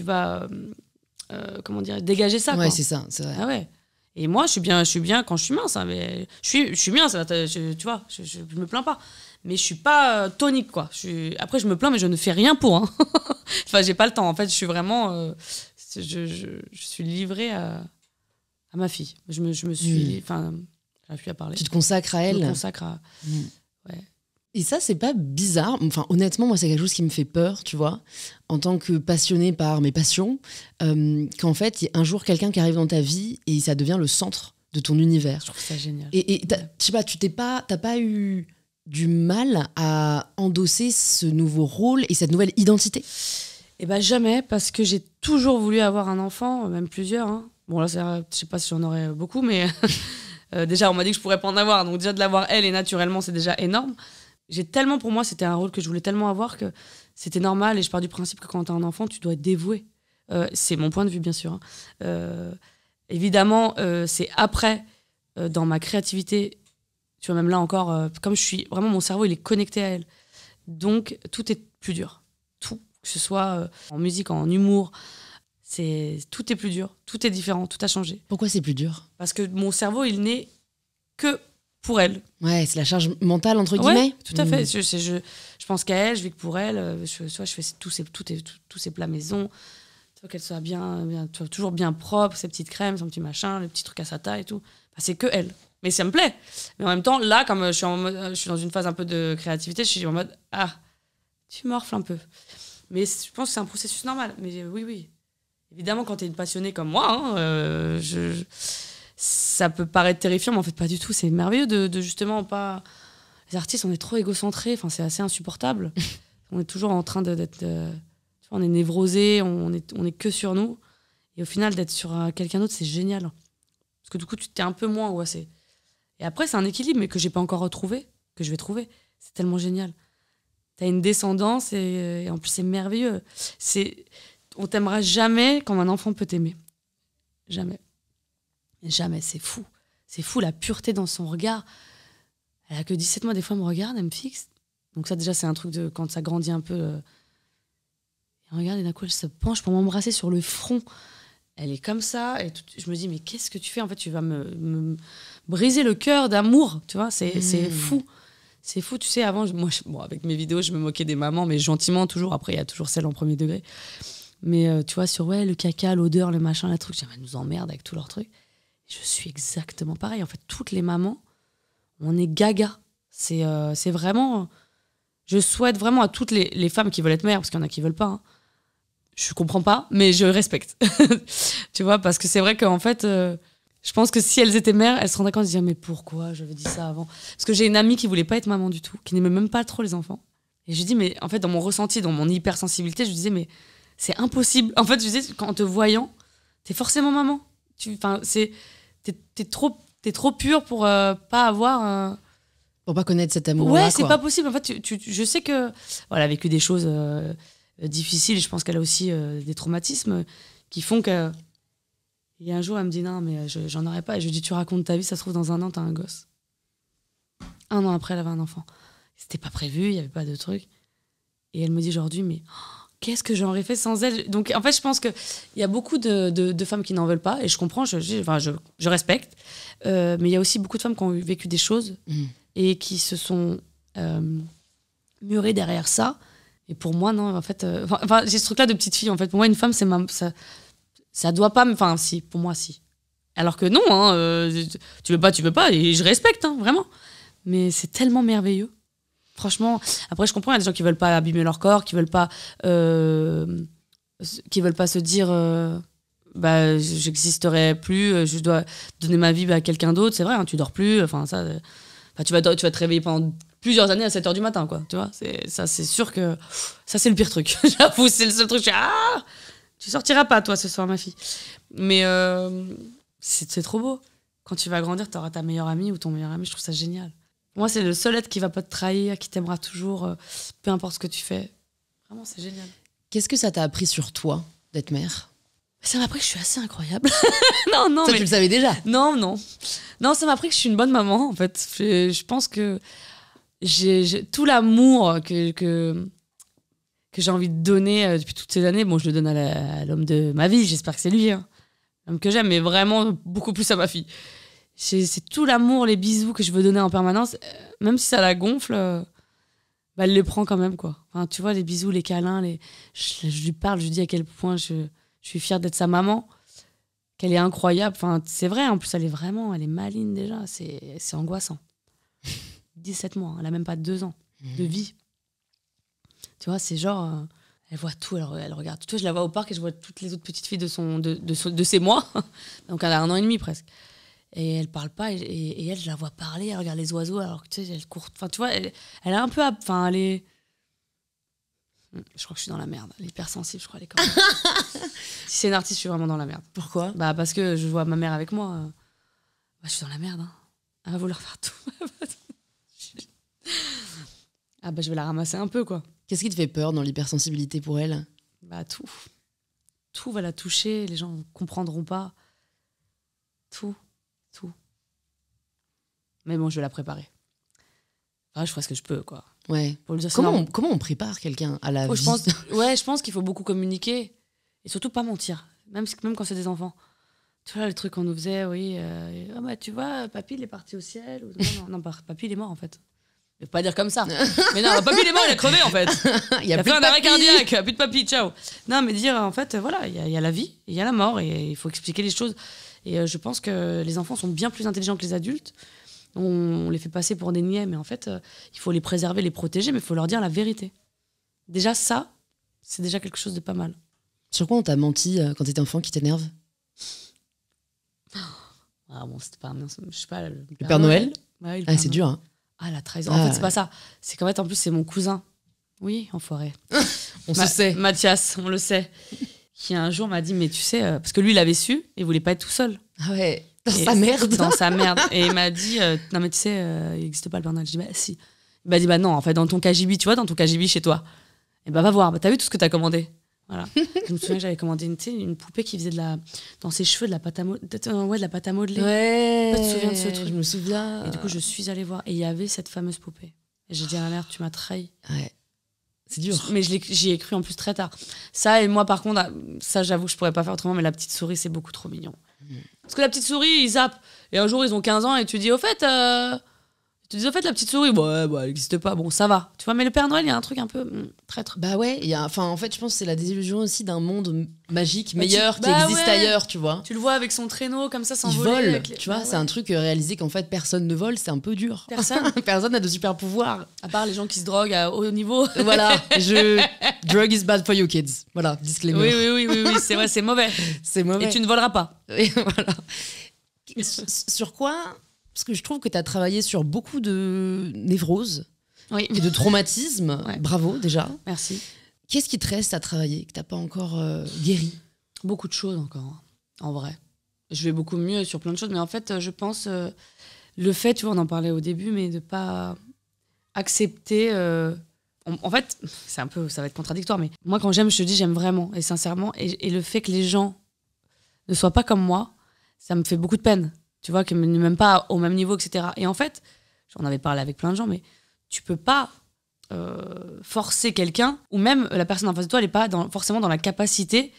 vas comment dire, dégager ça. Ouais, quoi. c'est ça, c'est vrai. Ah ouais. Et moi, je suis bien quand je suis mince. Hein, mais je suis bien, tu vois, je me plains pas. Mais je suis pas tonique, quoi. Après, je me plains, mais je ne fais rien pour. Hein. Enfin, j'ai pas le temps. En fait, je suis vraiment... je suis livrée à ma fille. Je me suis... Enfin, j'arrive plus à parler. Tu te consacres à elle. Je me consacre à... Ouais. Et ça, c'est pas bizarre. Enfin, honnêtement, moi, c'est quelque chose qui me fait peur, tu vois, en tant que passionnée par mes passions, qu'en fait, il y ait un jour quelqu'un qui arrive dans ta vie et ça devient le centre de ton univers. Je trouve ça génial. Et je sais pas, t'as pas eu du mal à endosser ce nouveau rôle et cette nouvelle identité? Eh ben jamais, parce que j'ai toujours voulu avoir un enfant, même plusieurs. Hein. Bon, là, je sais pas si j'en aurais beaucoup, mais déjà, on m'a dit que je pourrais pas en avoir. Donc déjà, de l'avoir elle et naturellement, c'est déjà énorme. Pour moi, c'était un rôle que je voulais tellement avoir que c'était normal. Et je pars du principe que quand tu as un enfant, tu dois être dévoué. C'est mon point de vue, bien sûr. Hein. Évidemment, c'est après, dans ma créativité, tu vois, même là encore, comme je suis... Vraiment, mon cerveau, il est connecté à elle. Donc, tout est plus dur. Tout. Que ce soit en musique, en humour, tout est plus dur. Tout est différent. Tout a changé. Pourquoi c'est plus dur? Parce que mon cerveau, il n'est que pour elle. Ouais, c'est la charge mentale, entre guillemets. Ouais, tout à fait. Je pense qu'à elle, je vis que pour elle. Je fais tous ses plats maison. Qu'elle soit bien, toujours bien propre, ses petites crèmes, son petit machin, le petit truc à sa taille et tout. Enfin, c'est que elle. Mais ça me plaît. Mais en même temps, là, comme je suis dans une phase un peu de créativité, je suis en mode tu morfles un peu. Mais je pense que c'est un processus normal. Mais oui. Évidemment, quand tu es une passionnée comme moi, hein, ça peut paraître terrifiant, mais en fait, pas du tout. C'est merveilleux de justement pas... Les artistes, on est trop égocentrés. Enfin, c'est assez insupportable. On est toujours en train d'être... on est névrosé, on est que sur nous. Et au final, d'être sur quelqu'un d'autre, c'est génial. Parce que du coup, tu t'es un peu moins angoissé. Et après, c'est un équilibre, mais que j'ai pas encore retrouvé, que je vais trouver. C'est tellement génial. T'as une descendance et en plus, c'est merveilleux. On t'aimera jamais comme un enfant peut t'aimer. Jamais. Jamais, c'est fou. C'est fou, la pureté dans son regard. Elle a que 17 mois, des fois, elle me regarde, elle me fixe. Donc ça, déjà, c'est un truc de quand ça grandit un peu... Elle regarde et d'un coup, elle se penche pour m'embrasser sur le front. Elle est comme ça. Et je me dis, mais qu'est-ce que tu fais? En fait, tu vas me briser le cœur d'amour. Tu vois, c'est fou. C'est fou, tu sais, avant, avec mes vidéos, je me moquais des mamans, mais gentiment, toujours. Après, il y a toujours celle en premier degré. Mais tu vois, sur le caca, l'odeur, le machin, le truc, elle nous emmerde avec tous leurs trucs. Je suis exactement pareil. En fait, toutes les mamans, on est gaga. C'est vraiment... Je souhaite vraiment à toutes les femmes qui veulent être mères, parce qu'il y en a qui veulent pas, hein. Je comprends pas, mais je respecte. Tu vois, parce que c'est vrai qu'en fait, je pense que si elles étaient mères, elles se rendraient compte de se dire mais pourquoi j'avais dit ça avant? Parce que j'ai une amie qui voulait pas être maman du tout, qui n'aimait même pas trop les enfants. Et je dis mais en fait, dans mon ressenti, dans mon hypersensibilité, je disais mais c'est impossible. En fait, je disais qu'en te voyant, t'es forcément maman. T'es trop pure pour pas avoir... Pour pas connaître cet amour. Ouais, c'est pas possible. En fait, je sais que elle a vécu des choses difficiles. Je pense qu'elle a aussi des traumatismes qui font que. Et un jour, elle me dit non, mais j'en aurais pas. Et je lui dis tu racontes ta vie, ça se trouve dans un an, t'as un gosse. 1 an après, elle avait un enfant. C'était pas prévu, il y avait pas de truc. Et elle me dit aujourd'hui, mais qu'est-ce que j'aurais fait sans elle? Donc en fait, je pense que il y a beaucoup de femmes qui n'en veulent pas, et je comprends. Je respecte. Mais il y a aussi beaucoup de femmes qui ont vécu des choses. Et qui se sont murés derrière ça. Et pour moi, non, en fait... j'ai ce truc-là de petite fille, en fait. Pour moi, une femme, ça doit pas... Enfin, si, pour moi, si. Alors que non, hein, tu veux pas, et je respecte, hein, vraiment. Mais c'est tellement merveilleux. Franchement, après, je comprends, il y a des gens qui veulent pas abîmer leur corps, qui veulent pas se dire... j'existerai plus, je dois donner ma vie à quelqu'un d'autre. C'est vrai, hein, tu dors plus, enfin, ça... tu vas te réveiller pendant plusieurs années à 7h du matin, quoi. Tu vois, c'est sûr que ça, c'est le pire truc. J'avoue, c'est le seul truc. Tu sortiras pas, toi, ce soir, ma fille. Mais c'est trop beau. Quand tu vas grandir, tu auras ta meilleure amie ou ton meilleur ami. Je trouve ça génial. Moi, c'est le seul être qui va pas te trahir, qui t'aimera toujours, peu importe ce que tu fais. Vraiment, c'est génial. Qu'est-ce que ça t'a appris sur toi, d'être mère? Ça m'a appris que je suis assez incroyable. non, Ça, mais... tu le savais déjà. Non, ça m'a appris que je suis une bonne maman, en fait. Je pense que j'ai tout l'amour que j'ai envie de donner depuis toutes ces années. Bon, je le donne à l'homme de ma vie, j'espère que c'est lui, hein. L'homme que j'aime, mais vraiment beaucoup plus à ma fille. C'est tout l'amour, les bisous que je veux donner en permanence. Même si ça la gonfle, bah, elle les prend quand même, quoi. Enfin, tu vois, les bisous, les câlins, je lui parle, je lui dis à quel point je suis fière d'être sa maman, qu'elle est incroyable. Enfin, c'est vrai, en plus, elle est maligne déjà. C'est angoissant. 17 mois, elle a même pas 2 ans de vie. Tu vois, c'est genre... elle voit tout, elle regarde tout. Je la vois au parc et je vois toutes les autres petites filles de ses mois. Donc elle a 1 an et demi presque. Et elle parle pas. Et elle, je la vois parler, elle regarde les oiseaux alors que tu sais, elle court. Enfin, tu vois, elle est un peu... Enfin, elle est... Je crois que je suis dans la merde. Elle est hypersensible, je crois, elle est quand même. Si c'est une artiste, je suis vraiment dans la merde. Pourquoi ? Bah, parce que je vois ma mère avec moi. Bah, je suis dans la merde. Hein. Elle va vouloir faire tout. Ah bah, je vais la ramasser un peu, quoi. Qu'est-ce qui te fait peur dans l'hypersensibilité pour elle ? Bah, tout. Tout va la toucher, les gens ne comprendront pas. Tout. Mais bon, je vais la préparer. Enfin, je ferai ce que je peux, quoi. Ouais. Pour lui dire, Comment on prépare quelqu'un à la vie ? Je pense qu'il faut beaucoup communiquer et surtout pas mentir, même quand c'est des enfants. Tu vois, le truc qu'on nous faisait, oui, ah bah, tu vois, papy, il est parti au ciel. Non, papy, il est mort, en fait. Je vais pas dire comme ça. Mais non, papy, il est mort, il a crevé, en fait. Il a fait un arrêt cardiaque, plus de papy, ciao. Non, mais dire, en fait, voilà, il y a la vie, il y a la mort, et il faut expliquer les choses. Et je pense que les enfants sont bien plus intelligents que les adultes. On les fait passer pour des niais, mais en fait, il faut les préserver, les protéger, mais il faut leur dire la vérité. Déjà, ça, c'est déjà quelque chose de pas mal. Sur quoi on t'a menti quand t'étais enfant qui t'énerve ? Ah bon, c'était pas... Je sais pas... Le Père Noël ? Ouais, Ah, c'est dur, hein. Ah, la trahison. En fait, c'est pas ça. C'est qu'en fait, en plus, c'est mon cousin. Oui, enfoiré. On se sait. Mathias, on le sait. Qui un jour m'a dit, mais tu sais... parce que lui, il avait su et il voulait pas être tout seul. Ah ouais. Dans sa merde. Dans sa merde. Et il m'a dit, non mais tu sais, il n'existe pas le Père Noël. Je dis, bah si. Il m'a dit, bah non, en fait, dans ton KGB, tu vois, dans ton KGB chez toi. Et bah va voir, bah, t'as vu tout ce que t'as commandé. Voilà. Je me souviens que j'avais commandé une poupée qui faisait dans ses cheveux de la pâte à modeler. Ouais, de la pâte à modeler. Ouais. Tu te souviens de ce truc ? Je me souviens. Et du coup, je suis allée voir. Et il y avait cette fameuse poupée. Et j'ai dit à ma mère, tu m'as trahi. Ouais. C'est dur. Mais j'y ai cru en plus très tard. Ça, et moi, par contre, ça, j'avoue que je pourrais pas faire autrement, mais la petite souris, c'est beaucoup trop mignon. Parce que la petite souris, ils zappent. Et un jour, ils ont 15 ans et tu dis, au fait, la petite souris, ouais, bah, elle n'existe pas. Bon, ça va. Tu vois, mais le Père Noël, il y a un truc un peu traître. Bah ouais, en fait, je pense que c'est la désillusion aussi d'un monde magique, meilleur, qui existe ailleurs, tu vois. Tu le vois avec son traîneau, comme ça, s'envoler. Il vole, tu vois, c'est un truc réalisé qu'en fait, personne ne vole, c'est un peu dur. Personne n'a de super pouvoir. À part les gens qui se droguent à haut niveau. Voilà, drug is bad for you kids. Voilà, disclaimer. Oui, c'est vrai, c'est mauvais. C'est mauvais. Et tu ne voleras pas. Et voilà. Sur quoi ? Parce que je trouve que tu as travaillé sur beaucoup de névroses et de traumatismes. Ouais. Bravo, déjà. Merci. Qu'est-ce qui te reste à travailler, que tu n'as pas encore guéri ? Beaucoup de choses encore, en vrai. Je vais beaucoup mieux sur plein de choses, mais en fait, je pense, le fait, tu vois, on en parlait au début, mais de pas accepter... en fait, ça va être contradictoire, mais moi, quand j'aime, je te dis j'aime vraiment et sincèrement. Et le fait que les gens ne soient pas comme moi, ça me fait beaucoup de peine. Tu vois, qu'ils ne m'aiment pas au même niveau, etc. Et en fait, j'en avais parlé avec plein de gens, mais tu peux pas forcer quelqu'un, ou même la personne en face de toi, elle n'est pas forcément dans la capacité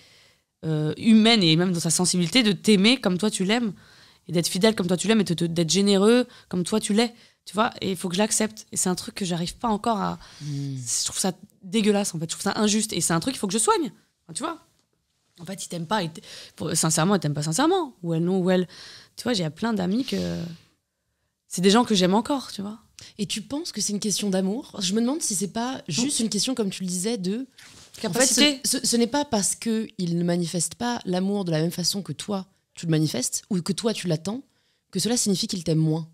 humaine et même dans sa sensibilité de t'aimer comme toi tu l'aimes, et d'être fidèle comme toi tu l'aimes, et d'être généreux comme toi tu l'es. Tu vois, et il faut que je l'accepte. Et c'est un truc que j'arrive pas encore à... Je trouve ça dégueulasse, en fait. Je trouve ça injuste. Et c'est un truc qu'il faut que je soigne. Enfin, tu vois, en fait, ils t'aiment pas. Sincèrement, ils t'aiment pas sincèrement. Ou elle, non, ou elle... Tu vois, j'ai plein d'amis que... C'est des gens que j'aime encore, tu vois. Et tu penses que c'est une question d'amour ? Je me demande si c'est pas juste une question, comme tu le disais, de... Capacité. En fait, ce n'est pas parce qu'ils ne manifestent pas l'amour de la même façon que toi, tu le manifestes, ou que toi, tu l'attends, que cela signifie qu'ils t'aiment moins.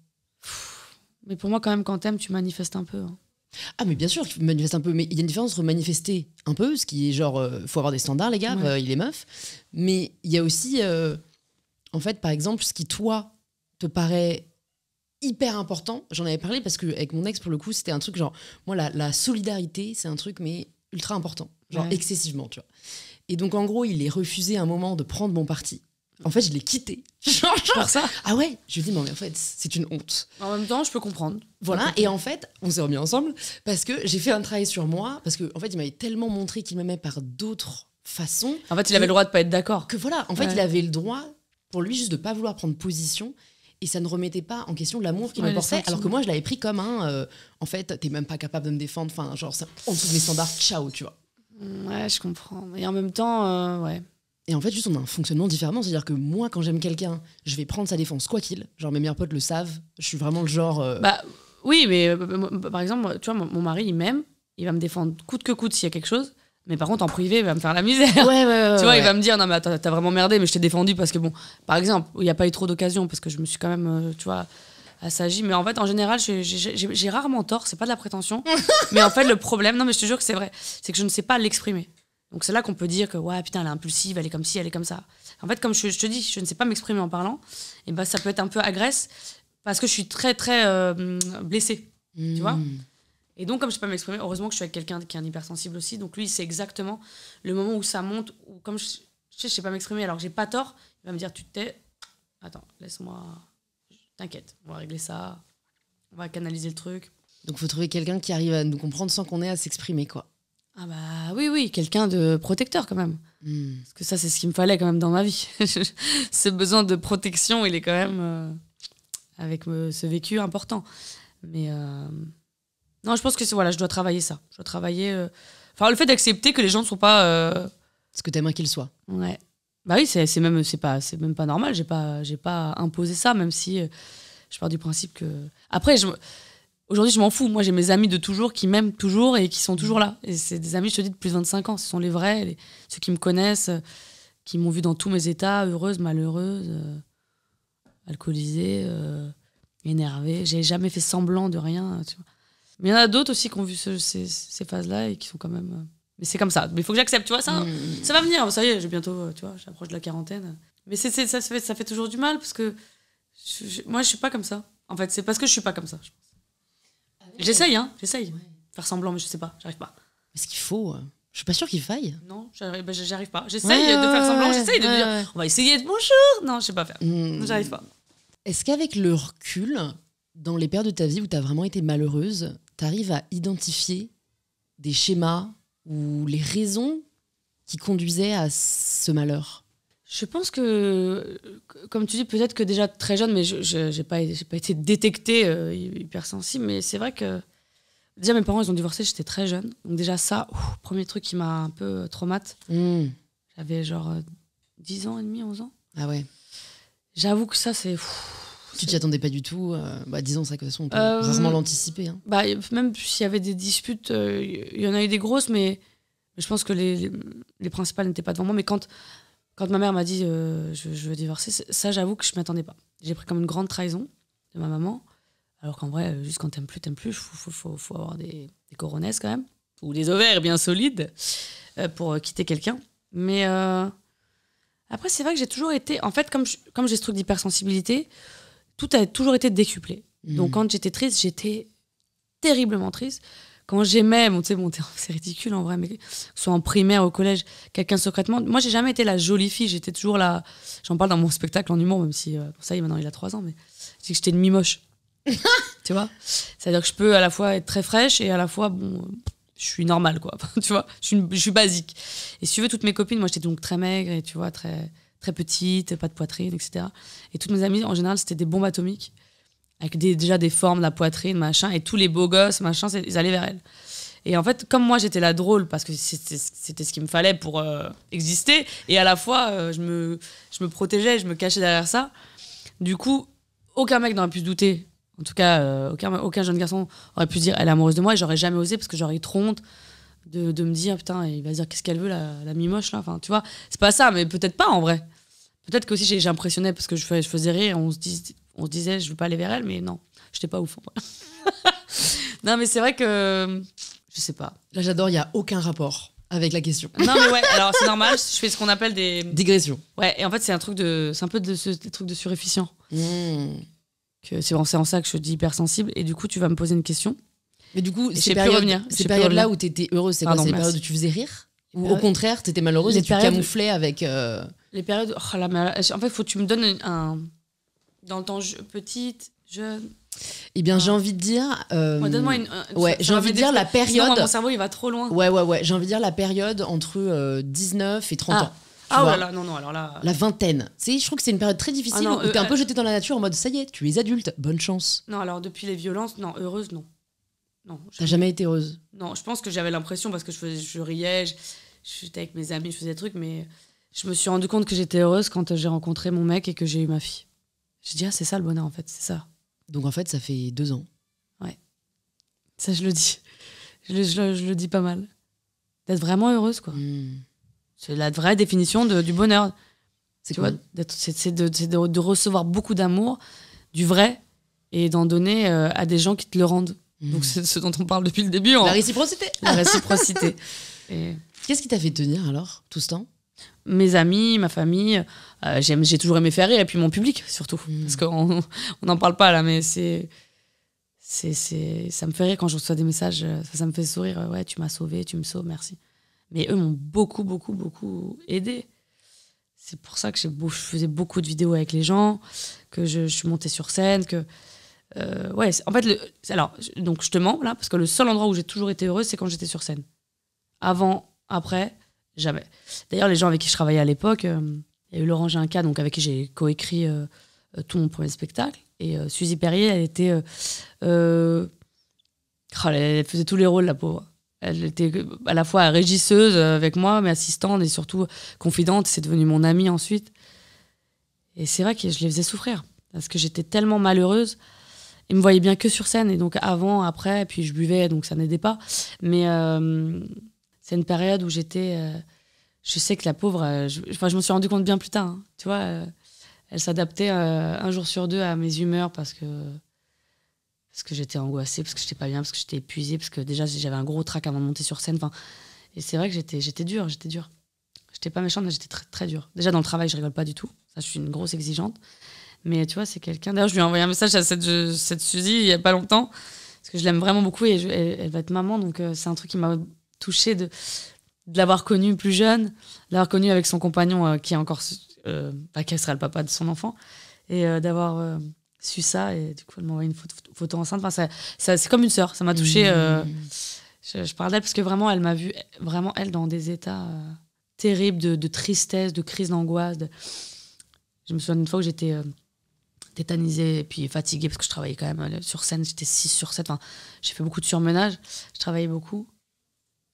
Mais pour moi, quand même, quand t'aimes, tu manifestes un peu. Hein. Ah, mais bien sûr, tu manifestes un peu. Mais il y a une différence entre manifester un peu, ce qui est genre, faut avoir des standards, les gars, il est meuf. Mais il y a aussi, en fait, par exemple, ce qui, toi, te paraît hyper important. J'en avais parlé parce qu'avec mon ex, pour le coup, c'était un truc genre, moi, la solidarité, c'est un truc, mais ultra important. Genre excessivement, tu vois. Et donc, en gros, il est refusé un moment de prendre mon parti. En fait, je l'ai quitté. Genre, Pour ça. ah ouais, je lui dis, mais en fait, c'est une honte. En même temps, je peux comprendre. Voilà, et en fait, on s'est remis ensemble parce que j'ai fait un travail sur moi, parce qu'en fait, il m'avait tellement montré qu'il m'aimait par d'autres façons. En fait, il avait le droit de pas être d'accord. Que voilà, en fait, il avait le droit, pour lui, juste de pas vouloir prendre position, et ça ne remettait pas en question l'amour qu'il me portait, alors que moi, je l'avais pris comme un, en fait, t'es même pas capable de me défendre, enfin, genre, c'est en dessous de mes standards, ciao, tu vois. Ouais, je comprends. Et en même temps, ouais. Et en fait, juste, on a un fonctionnement différent. C'est-à-dire que moi, quand j'aime quelqu'un, je vais prendre sa défense, quoi qu'il. Genre, mes meilleurs potes le savent. Je suis vraiment le genre... Bah, oui, mais par exemple, tu vois, mon mari, il m'aime. Il va me défendre coûte que coûte s'il y a quelque chose. Mais par contre, en privé, il va me faire la misère. Ouais, tu vois, il va me dire, non, mais attends, t'as vraiment merdé, mais je t'ai défendu parce que, bon, par exemple, il n'y a pas eu trop d'occasions parce que je me suis quand même, tu vois, assagie. Mais en fait, en général, j'ai rarement tort. C'est pas de la prétention. Mais en fait, le problème, non, mais je te jure que c'est vrai, c'est que je ne sais pas l'exprimer. Donc c'est là qu'on peut dire que ouais putain elle est impulsive, elle est comme ci, elle est comme ça. En fait comme je te dis, je ne sais pas m'exprimer en parlant, et ben ça peut être un peu agresse parce que je suis très très blessée, tu vois. Et donc comme je sais pas m'exprimer, heureusement que je suis avec quelqu'un qui est un hypersensible aussi, donc lui c'est exactement le moment où ça monte, où comme je sais pas m'exprimer alors que j'ai pas tort, il va me dire tu te tais, attends laisse-moi, t'inquiète, on va régler ça, on va canaliser le truc. Donc faut trouver quelqu'un qui arrive à nous comprendre sans qu'on ait à s'exprimer quoi. Ah bah oui, quelqu'un de protecteur quand même. Parce que ça, c'est ce qu'il me fallait quand même dans ma vie. Ce besoin de protection, il est quand même avec ce vécu important. Mais non, je pense que voilà, je dois travailler ça. Je dois travailler... Enfin, le fait d'accepter que les gens ne sont pas... Ce que t'aimerais qu'ils soient. Ouais. Bah oui, c'est même pas normal. J'ai pas imposé ça, même si je pars du principe que... Après, aujourd'hui, je m'en fous. Moi, j'ai mes amis de toujours qui m'aiment toujours et qui sont toujours là. Et c'est des amis, je te dis, de plus de 25 ans. Ce sont les vrais, ceux qui me connaissent, qui m'ont vu dans tous mes états, heureuse, malheureuse, alcoolisée, énervée. J'ai jamais fait semblant de rien. Tu vois. Mais il y en a d'autres aussi qui ont vu ces phases-là et qui sont quand même... Mais c'est comme ça. Mais il faut que j'accepte, tu vois. Ça va venir. Ça y est, j'ai bientôt, tu vois, j'approche de la quarantaine. Mais ça fait toujours du mal parce que moi, je suis pas comme ça. En fait, c'est parce que je suis pas comme ça, je pense. J'essaye. Ouais. Faire semblant, mais je sais pas, j'arrive pas. Est-ce qu'il faut Je suis pas sûre qu'il faille. Non, j'arrive pas. J'essaye de faire semblant, j'essaye de dire on va essayer de bonjour. Non, je sais pas faire. J'arrive pas. Est-ce qu'avec le recul, dans les périodes de ta vie où t'as vraiment été malheureuse, t'arrives à identifier des schémas ou les raisons qui conduisaient à ce malheur ? Je pense que, comme tu dis, peut-être que déjà très jeune, mais je n'ai pas été détectée hypersensible, mais c'est vrai que déjà mes parents ils ont divorcé, j'étais très jeune, donc déjà ça, premier truc qui m'a un peu traumatisée. J'avais genre 10 ans et demi, 11 ans. Ah ouais. J'avoue que ça c'est... Tu t'y attendais pas du tout. 10 ans, c'est vrai que de toute façon on peut rarement l'anticiper. Hein. Bah, même s'il y avait des disputes, il y en a eu des grosses, mais je pense que les principales n'étaient pas devant moi, mais quand ma mère m'a dit je veux divorcer, ça j'avoue que je m'attendais pas. J'ai pris comme une grande trahison de ma maman, alors qu'en vrai, juste quand t'aimes plus, faut avoir des coronesses quand même, ou des ovaires bien solides pour quitter quelqu'un. Mais après, c'est vrai que j'ai toujours été, en fait, comme j'ai ce truc d'hypersensibilité, tout a toujours été décuplé. Donc quand j'étais triste, j'étais terriblement triste. Quand j'aimais, c'est ridicule en vrai, mais que ce soit en primaire, au collège, quelqu'un secrètement. Moi, j'ai jamais été la jolie fille, j'étais toujours la. J'en parle dans mon spectacle en humour, même si ça y est, maintenant il a 3 ans, mais je dis que j'étais une mi-moche. Tu vois ? C'est-à-dire que je peux à la fois être très fraîche et à la fois, je suis normale, quoi. Tu vois ? Je suis basique. Et si tu veux, toutes mes copines, moi j'étais donc très maigre et tu vois, très, très petite, pas de poitrine, etc. Et toutes mes amies, en général, c'était des bombes atomiques. Avec déjà des formes de la poitrine, machin, et tous les beaux gosses, machin, ils allaient vers elle. Et en fait, comme moi, j'étais la drôle, parce que c'était ce qu'il me fallait pour exister, et à la fois, je me protégeais, je me cachais derrière ça. Du coup, aucun mec n'aurait pu se douter, en tout cas, aucun jeune garçon aurait pu se dire elle est amoureuse de moi, et j'aurais jamais osé, parce que j'aurais eu trop honte de me dire, putain, il va dire qu'est-ce qu'elle veut, la mi-moche, là. Enfin, tu vois, c'est pas ça, mais peut-être pas, en vrai. Peut-être que aussi j'impressionnais parce que je faisais rire, on se disait je veux pas aller vers elle, mais non, j'étais pas ouf. Non, mais c'est vrai que je sais pas. Là, j'adore, il y a aucun rapport avec la question. Non, mais ouais, alors c'est normal, je fais ce qu'on appelle des digressions. Ouais, et en fait c'est un peu des trucs de suréfficient. Que c'est en ça que je dis hypersensible, et du coup tu vas me poser une question. Mais du coup, ces périodes-là où t'étais heureuse, c'est quoi ? C'est les périodes où tu faisais rire ? Ou au contraire, t'étais malheureuse et tu camouflais avec... Les périodes... Oh là, mais en fait, faut que tu me donnes un... Dans le temps petite, jeune... Eh bien, j'ai envie de dire... donne-moi j'ai envie de dire la période... Sinon, moi, mon cerveau, il va trop loin. Ouais. J'ai envie de dire la période entre 19 et 30 ans. Ah ouais, là, non, alors là... La vingtaine. Je trouve que c'est une période très difficile où t'es un peu jeté dans la nature en mode, ça y est, tu es adulte, bonne chance. Non, alors depuis les violences, non, heureuse, non. Non. T'as jamais été heureuse? Non, je pense que j'avais l'impression parce que je riais, j'étais avec mes amis, je faisais des trucs, mais je me suis rendu compte que j'étais heureuse quand j'ai rencontré mon mec et que j'ai eu ma fille. J'ai dit, c'est ça le bonheur, en fait, c'est ça. Donc en fait, ça fait 2 ans. Ouais. Ça, je le dis. Je le dis pas mal. D'être vraiment heureuse, quoi. C'est la vraie définition du bonheur. C'est de recevoir beaucoup d'amour, du vrai, et d'en donner à des gens qui te le rendent. Donc c'est ce dont on parle depuis le début. La réciprocité. La réciprocité. Et... Qu'est-ce qui t'a fait tenir alors, tout ce temps? Mes amis, ma famille. J'ai toujours aimé faire rire, et puis mon public, surtout. Parce qu'on n'en parle pas là, mais ça me fait rire quand je reçois des messages. Ça me fait sourire. Ouais, tu m'as sauvé, tu me sauves, merci. Mais eux m'ont beaucoup, beaucoup, beaucoup aidé. C'est pour ça que je faisais beaucoup de vidéos avec les gens, que je suis montée sur scène, que... en fait, donc je te mens, là, parce que le seul endroit où j'ai toujours été heureuse, c'est quand j'étais sur scène. Avant, après, jamais. D'ailleurs, les gens avec qui je travaillais à l'époque, il y a eu Laurent Ginca, donc avec qui j'ai coécrit tout mon premier spectacle. Et Suzy Perrier, elle était... elle faisait tous les rôles, la pauvre. Elle était à la fois régisseuse avec moi, mais assistante et surtout confidente. C'est devenu mon amie ensuite. Et c'est vrai que je les faisais souffrir parce que j'étais tellement malheureuse. Ils me voyaient bien que sur scène. Et donc avant, après, puis je buvais, donc ça n'aidait pas. Mais c'est une période où j'étais... je sais que la pauvre... je m'en suis rendu compte bien plus tard. Hein, tu vois, elle s'adaptait un jour sur deux à mes humeurs parce que j'étais angoissée, parce que j'étais pas bien, parce que j'étais épuisée, parce que déjà j'avais un gros trac avant de monter sur scène. Et c'est vrai que j'étais dure. J'étais pas méchante, mais j'étais très, très dure. Déjà dans le travail, je rigole pas du tout. Ça, je suis une grosse exigeante. Mais tu vois, c'est quelqu'un... D'ailleurs, je lui ai envoyé un message à cette Suzy il y a pas longtemps, parce que je l'aime vraiment beaucoup et elle va être maman. Donc c'est un truc qui m'a touchée de l'avoir connue plus jeune, de l'avoir connue avec son compagnon qui est encore... qui sera le papa de son enfant. Et d'avoir... su ça, et du coup elle m'a envoyé une photo enceinte. Enfin, c'est comme une sœur, ça m'a touchée. Je parle d'elle parce que vraiment elle m'a vue, vraiment elle, dans des états terribles de tristesse, de crise d'angoisse. Je me souviens d'une fois où j'étais tétanisée et puis fatiguée parce que je travaillais quand même sur scène, j'étais 6 sur 7. Enfin, j'ai fait beaucoup de surmenage, je travaillais beaucoup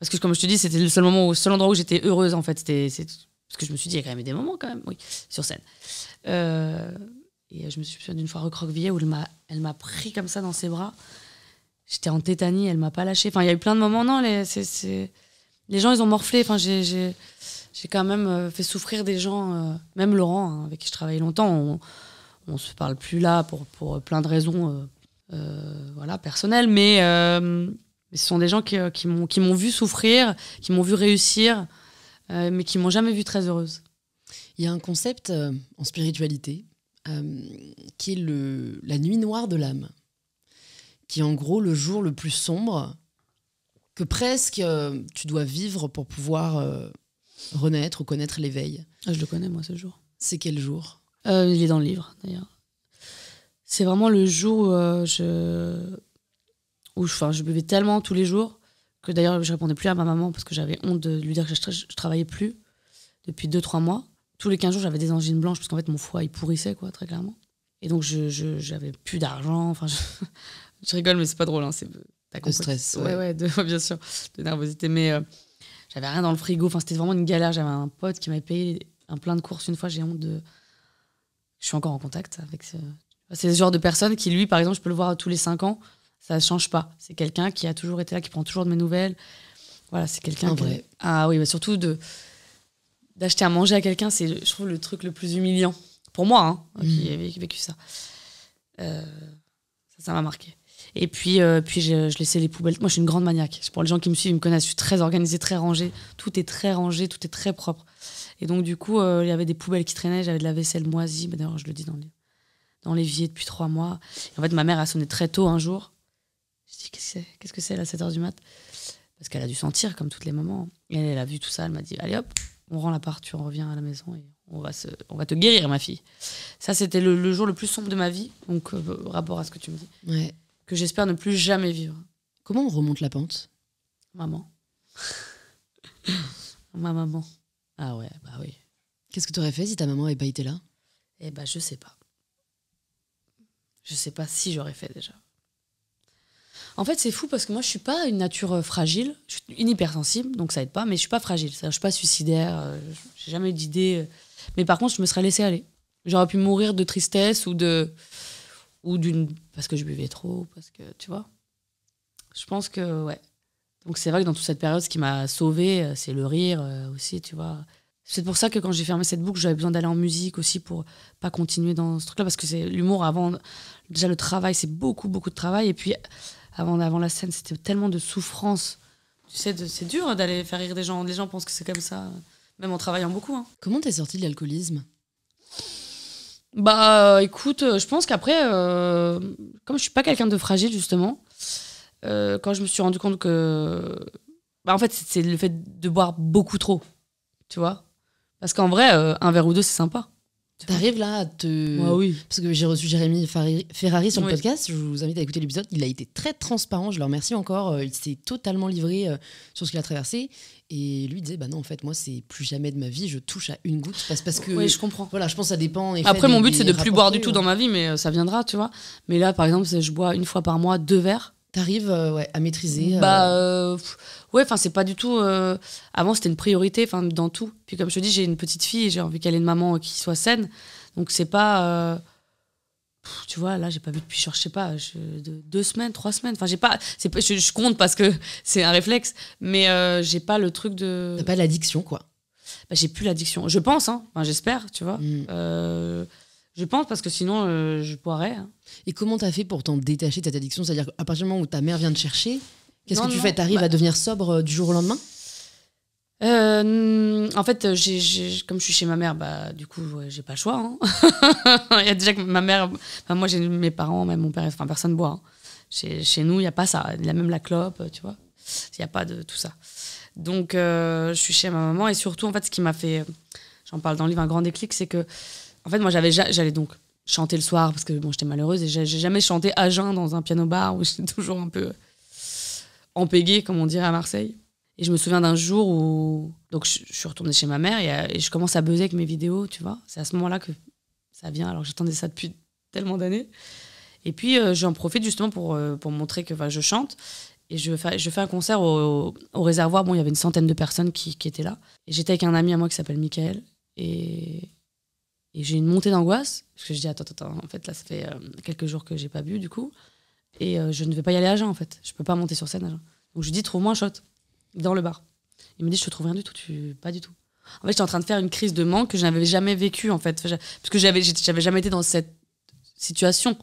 parce que, comme je te dis, c'était le seul endroit où j'étais heureuse, en fait. Parce que je me suis dit, il y a quand même eu des moments quand même, oui, sur scène. Et je me suis souvenue d'une fois recroquevillée où elle m'a pris comme ça dans ses bras. J'étais en tétanie, elle m'a pas lâchée. Enfin, il y a eu plein de moments. Non, les gens, ils ont morflé. Enfin, j'ai quand même fait souffrir des gens. Même Laurent, hein, avec qui je travaillais longtemps, on se parle plus là pour plein de raisons personnelles. Mais ce sont des gens qui m'ont vu souffrir, qui m'ont vu réussir, mais qui m'ont jamais vue très heureuse. Il y a un concept en spiritualité qui est la nuit noire de l'âme, qui est en gros le jour le plus sombre que presque tu dois vivre pour pouvoir renaître ou connaître l'éveil. Ah, je le connais, moi, ce jour. C'est quel jour? Il est dans le livre, d'ailleurs. C'est vraiment le jour où je buvais tellement tous les jours que, d'ailleurs, je répondais plus à ma maman parce que j'avais honte de lui dire que je travaillais plus depuis 2-3 mois. Tous les 15 jours, j'avais des angines blanches parce qu'en fait, mon foie, il pourrissait, quoi, très clairement. Et donc, j'avais plus d'argent. Enfin, je rigole, mais c'est pas drôle. Hein, de stress. Ouais, bien sûr, de nervosité. Mais j'avais rien dans le frigo. Enfin, c'était vraiment une galère. J'avais un pote qui m'avait payé un plein de courses une fois. J'ai honte de... Je suis encore en contact avec c'est ce genre de personne qui, lui, par exemple, je peux le voir tous les 5 ans. Ça ne change pas. C'est quelqu'un qui a toujours été là, qui prend toujours de mes nouvelles. Voilà, c'est quelqu'un en vrai. Ah oui, mais surtout d'acheter à manger à quelqu'un, c'est, je trouve, le truc le plus humiliant. Pour moi, hein, qui ai vécu ça. Ça m'a marqué. Et puis je laissais les poubelles. Moi, je suis une grande maniaque. Pour les gens qui me suivent, ils me connaissent. Je suis très organisée, très rangée. Tout est très rangé, tout est très propre. Et donc, du coup, il y avait des poubelles qui traînaient. J'avais de la vaisselle moisie. Mais d'ailleurs, je le dis dans l'évier depuis 3 mois. Et en fait, ma mère a sonné très tôt un jour. Je dis, qu'est-ce que c'est là, 7h du mat'? parce qu'elle a dû sentir comme toutes les mamans. Et elle a vu tout ça, elle m'a dit allez hop, on rend l'appart, tu reviens à la maison et on va te guérir, ma fille. Ça, c'était le jour le plus sombre de ma vie, donc rapport à ce que tu me dis, Ouais. que j'espère ne plus jamais vivre. Comment on remonte la pente? Maman. Ma maman. Ah ouais, bah oui. Qu'est-ce que tu aurais fait si ta maman n'avait pas été là? Eh bah je sais pas. Je sais pas si j'aurais fait déjà. En fait, c'est fou parce que moi, je suis pas une nature fragile. Je suis une hypersensible, donc ça aide pas, mais je suis pas fragile. Je suis pas suicidaire, j'ai jamais eu d'idée. Mais par contre, je me serais laissée aller. J'aurais pu mourir de tristesse ou d'une... Parce que je buvais trop, parce que, tu vois. Je pense que, ouais. Donc c'est vrai que dans toute cette période, ce qui m'a sauvée, c'est le rire aussi, tu vois. C'est pour ça que quand j'ai fermé cette boucle, j'avais besoin d'aller en musique aussi pour pas continuer dans ce truc-là, parce que c'est l'humour avant... Déjà, le travail, c'est beaucoup, beaucoup de travail. Et puis, avant la scène, c'était tellement de souffrance. Tu sais, c'est dur d'aller faire rire des gens. Les gens pensent que c'est comme ça, même en travaillant beaucoup. Hein. Comment t'es sortie de l'alcoolisme? Bah, écoute, je pense qu'après, comme je suis pas quelqu'un de fragile, justement, quand je me suis rendu compte que... Bah, en fait, c'est le fait de boire beaucoup trop, tu vois. Parce qu'en vrai, un verre ou deux, c'est sympa. T'arrives là à te... Ouais, oui. Parce que j'ai reçu Jérémy Ferrari sur le Oui. podcast, je vous invite à écouter l'épisode. Il a été très transparent, je le remercie encore. Il s'est totalement livré sur ce qu'il a traversé. Et lui disait, bah non, en fait, moi, c'est plus jamais de ma vie, je touche à une goutte. Parce que, Oui, je comprends. voilà, je pense que ça dépend. En effet, Après, mon but, des c'est de plus boire du rapportés, tout dans ma vie, mais ça viendra, tu vois. Mais là, par exemple, je bois une fois par mois 2 verres. T'arrives ouais, à maîtriser. Ouais, enfin, c'est pas du tout. Avant, c'était une priorité, dans tout. Puis, comme je te dis, j'ai une petite fille, j'ai envie qu'elle ait une maman qui soit saine. Donc, c'est pas. Tu vois, là, j'ai pas vu depuis, je sais pas, 2 semaines, 3 semaines. Enfin, j'ai pas. Je compte parce que c'est un réflexe, mais j'ai pas le truc de. T'as pas l'addiction, quoi. Bah, j'ai plus l'addiction. Je pense, hein. Enfin, j'espère, tu vois. Je pense parce que sinon, je boirais. Hein. Et comment t'as fait pour t'en détacher de cette addiction? C'est-à-dire qu'à partir du moment où ta mère vient te chercher, qu'est-ce que tu fais? T'arrives à devenir sobre du jour au lendemain? En fait, comme je suis chez ma mère, bah, du coup, j'ai pas le choix. Hein. Il y a déjà que ma mère... moi, j'ai mes parents, même mon père, enfin, personne boit. Hein. Chez nous, il n'y a pas ça. Il y a même la clope, tu vois. Il n'y a pas de tout ça. Donc, je suis chez ma maman. Et surtout, en fait, ce qui m'a fait... J'en parle dans le livre, un grand déclic, c'est que... En fait, moi, j'allais donc chanter le soir parce que bon, j'étais malheureuse et j'ai jamais chanté à jeun dans un piano-bar où j'étais toujours un peu empéguée, comme on dirait à Marseille. Et je me souviens d'un jour où donc je suis retournée chez ma mère et je commence à buzzer avec mes vidéos, tu vois. C'est à ce moment-là que ça vient, alors que j'attendais ça depuis tellement d'années. Et puis, j'en profite justement pour montrer que je chante. Et je fais un concert au réservoir. Bon, il y avait une centaine de personnes qui étaient là. Et j'étais avec un ami à moi qui s'appelle Michael. Et j'ai une montée d'angoisse, parce que je dis, attends, en fait, là, ça fait quelques jours que j'ai pas bu, du coup, et je ne vais pas y aller à jeun, en fait. Je peux pas monter sur scène à jeun. Donc je lui dis, trouve-moi un shot, dans le bar. Il me dit, je te trouve rien du tout, pas du tout. En fait, j'étais en train de faire une crise de manque que je n'avais jamais vécue, en fait, parce que j'avais jamais été dans cette situation,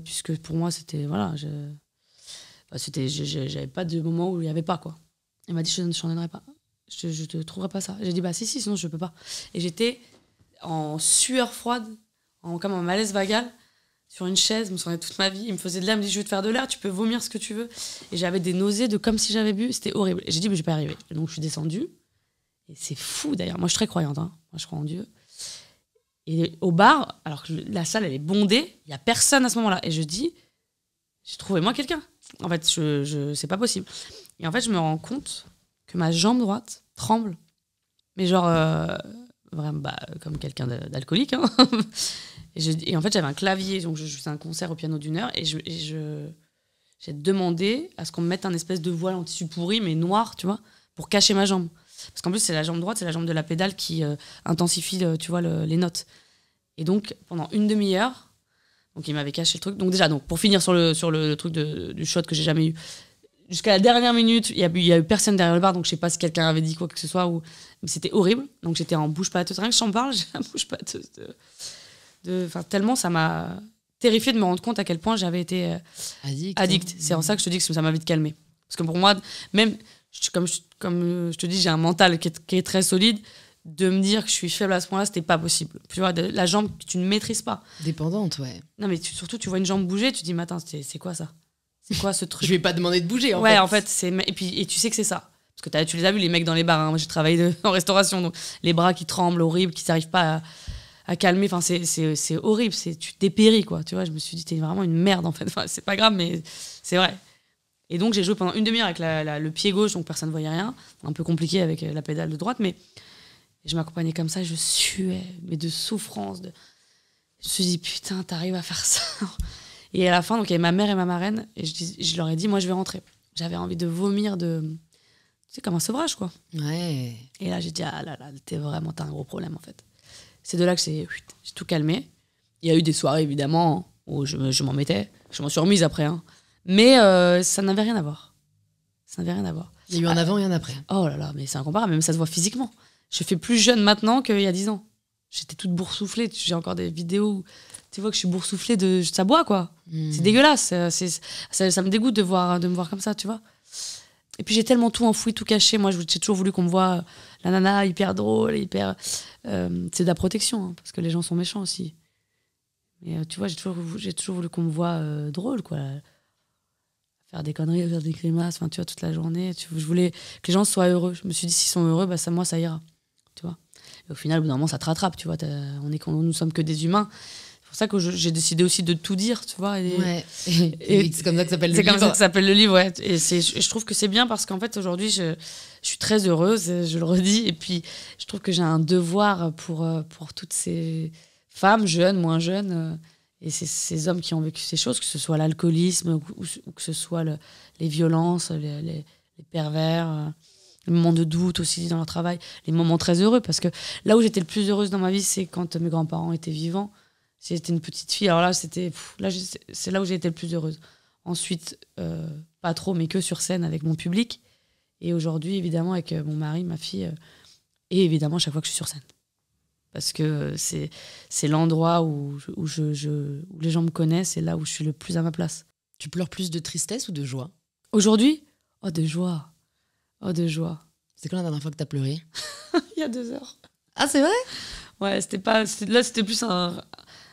puisque pour moi, c'était, voilà, j'avais pas de moment où il y avait pas, quoi. Il m'a dit, je n'en donnerai pas, je te trouverai pas ça. J'ai dit, bah si, sinon je peux pas. Et j'étais en sueur froide, comme un malaise vagal, sur une chaise, je me souviens toute ma vie. Il me faisait de l'air, il me dit, je vais te faire de l'air, tu peux vomir ce que tu veux. Et j'avais des nausées comme si j'avais bu, c'était horrible. Et j'ai dit, mais je vais pas y arriver. Et donc je suis descendue, et c'est fou d'ailleurs, moi je suis très croyante, hein. Moi je crois en Dieu. Et au bar, alors que la salle elle est bondée, il y a personne à ce moment-là. Et je dis, j'ai trouvé moi quelqu'un. En fait, c'est pas possible. Et en fait, je me rends compte que ma jambe droite tremble. Mais genre... vraiment comme quelqu'un d'alcoolique hein. Et en fait j'avais un clavier, donc je faisais un concert au piano d'1 heure et j'ai demandé à ce qu'on me mette un espèce de voile en tissu pourri mais noir, tu vois, pour cacher ma jambe, parce qu'en plus c'est la jambe droite, c'est la jambe de la pédale qui intensifie tu vois, les notes. Et donc pendant une demi-heure, donc il m'avait caché le truc. Donc déjà, pour finir sur le truc du shot que j'ai jamais eu, jusqu'à la dernière minute, il y a eu personne derrière le bar, donc je sais pas si quelqu'un avait dit quoi que ce soit, mais c'était horrible. Donc j'étais en bouche pâteuse. Rien que j'en parle, j'ai la bouche pâteuse. Tellement ça m'a terrifiée de me rendre compte à quel point j'avais été addict. C'est en ça que je te dis que ça m'a vite calmée. Parce que pour moi, même, comme je te dis, j'ai un mental qui est très solide. De me dire que je suis faible à ce point-là, c'était pas possible. Tu vois, la jambe que tu ne maîtrises pas. Dépendante, ouais. Non, mais surtout, tu vois une jambe bouger, tu te dis, mais attends, c'est quoi ça ? C'est quoi ce truc? Je vais pas demander de bouger, en fait. Ouais, en fait, et tu sais que c'est ça. Parce que tu les as vus, les mecs dans les bars. Moi, j'ai travaillé en restauration, donc les bras qui tremblent, horribles, qui n'arrivent pas à calmer. Enfin, c'est horrible. Tu dépéris, quoi. Tu vois, je me suis dit, t'es vraiment une merde, en fait. Enfin, c'est pas grave, mais c'est vrai. Et donc, j'ai joué pendant une demi-heure avec le pied gauche, donc personne ne voyait rien. Un peu compliqué avec la pédale de droite, mais je m'accompagnais comme ça, je suais, mais de souffrance. Je me suis dit, putain, t'arrives à faire ça. Et à la fin, donc, il y avait ma mère et ma marraine, et je leur ai dit, moi, je vais rentrer. J'avais envie de vomir, c'est comme un sevrage, quoi. Ouais. Et là, j'ai dit, ah là là, t'as un gros problème, en fait. C'est de là que j'ai tout calmé. Il y a eu des soirées, évidemment, où je m'en mettais. Je m'en suis remise après, hein. Mais ça n'avait rien à voir. Ça n'avait rien à voir. Il y a eu un avant et un après. Oh là là, mais c'est incomparable, même ça se voit physiquement. Je fais plus jeune maintenant qu'il y a 10 ans. J'étais toute boursouflée. J'ai encore des vidéos où tu vois que je suis boursouflée de... Ça boit, quoi. C'est dégueulasse. Ça me dégoûte de me voir comme ça, tu vois. Et puis j'ai tellement tout enfoui, tout caché. Moi, j'ai toujours voulu qu'on me voit la nana hyper drôle, hyper... c'est de la protection, hein, parce que les gens sont méchants aussi. Mais tu vois, j'ai toujours voulu qu'on me voit drôle, quoi. Faire des conneries, faire des grimaces, enfin, tu vois, toute la journée. Je voulais que les gens soient heureux. Je me suis dit, s'ils sont heureux, bah, moi, ça ira. Tu vois. Et au final, au bout d'un moment, ça te rattrape, tu vois. Nous sommes que des humains. C'est pour ça que j'ai décidé aussi de tout dire, tu vois. Ouais. Et c'est comme ça que s'appelle le livre. C'est comme ça que s'appelle le livre, ouais. Et je trouve que c'est bien parce qu'en fait, aujourd'hui, je suis très heureuse, je le redis. Et puis, je trouve que j'ai un devoir pour toutes ces femmes, jeunes, moins jeunes, et ces hommes qui ont vécu ces choses, que ce soit l'alcoolisme ou que ce soit les violences, les pervers, les moments de doute aussi dans leur travail, les moments très heureux. Parce que là où j'étais le plus heureuse dans ma vie, c'est quand mes grands-parents étaient vivants. J'étais une petite fille. Alors là, c'est là où j'ai été le plus heureuse. Ensuite, pas trop, mais que sur scène avec mon public. Et aujourd'hui, évidemment, avec mon mari, ma fille, et évidemment, chaque fois que je suis sur scène. Parce que c'est l'endroit où les gens me connaissent, et là où je suis le plus à ma place. Tu pleures plus de tristesse ou de joie? Aujourd'hui? Oh, de joie. Oh, de joie. C'est quand la dernière fois que t'as pleuré? Il y a 2 heures. Ah, c'est vrai? Ouais, c'était plus un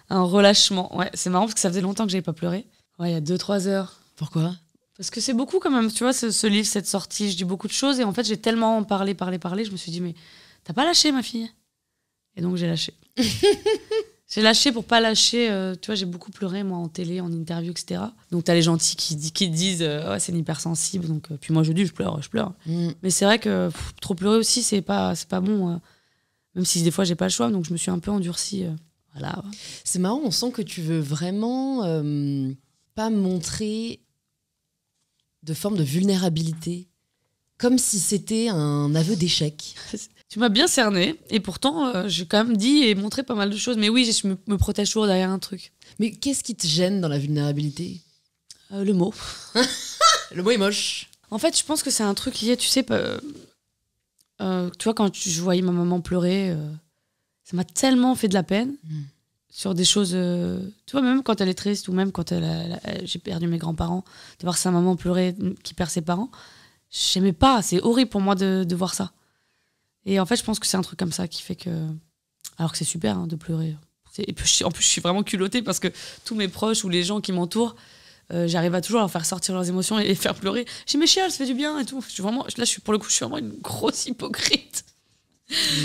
relâchement. Ouais, c'est marrant parce que ça faisait longtemps que j'avais pas pleuré. Ouais, il y a 2-3 heures. Pourquoi? Parce que c'est beaucoup quand même, tu vois, ce livre, cette sortie, je dis beaucoup de choses, et en fait, j'ai tellement parlé, je me suis dit, mais t'as pas lâché, ma fille? Et donc, j'ai lâché. J'ai lâché pour pas lâcher. Tu vois, j'ai beaucoup pleuré, moi, en télé, en interview, etc. Donc, t'as les gentils qui disent ouais, c'est une hypersensible. Donc, puis moi, je dis je pleure. Mais c'est vrai que trop pleurer aussi, c'est pas bon. Même si des fois, j'ai pas le choix. Donc, je me suis un peu endurcie. Voilà. C'est marrant, on sent que tu veux vraiment pas montrer de forme de vulnérabilité. Comme si c'était un aveu d'échec. Tu m'as bien cerné, et pourtant, j'ai quand même dit et montré pas mal de choses. Mais oui, je me protège toujours derrière un truc. Mais qu'est-ce qui te gêne dans la vulnérabilité? Le mot. Le mot est moche. En fait, je pense que c'est un truc lié, tu sais, tu vois, quand je voyais ma maman pleurer, ça m'a tellement fait de la peine sur des choses... tu vois, même quand elle est triste, ou même quand j'ai perdu mes grands-parents, de voir sa maman pleurer, qui perd ses parents, j'aimais pas. C'est horrible pour moi de voir ça. Et en fait, je pense que c'est un truc comme ça qui fait que... Alors que c'est super de pleurer. Et puis, en plus, je suis vraiment culottée parce que tous mes proches ou les gens qui m'entourent, j'arrive à toujours leur faire sortir leurs émotions et les faire pleurer. Je dis, mais chial, ça fait du bien et tout. Pour le coup, je suis vraiment une grosse hypocrite.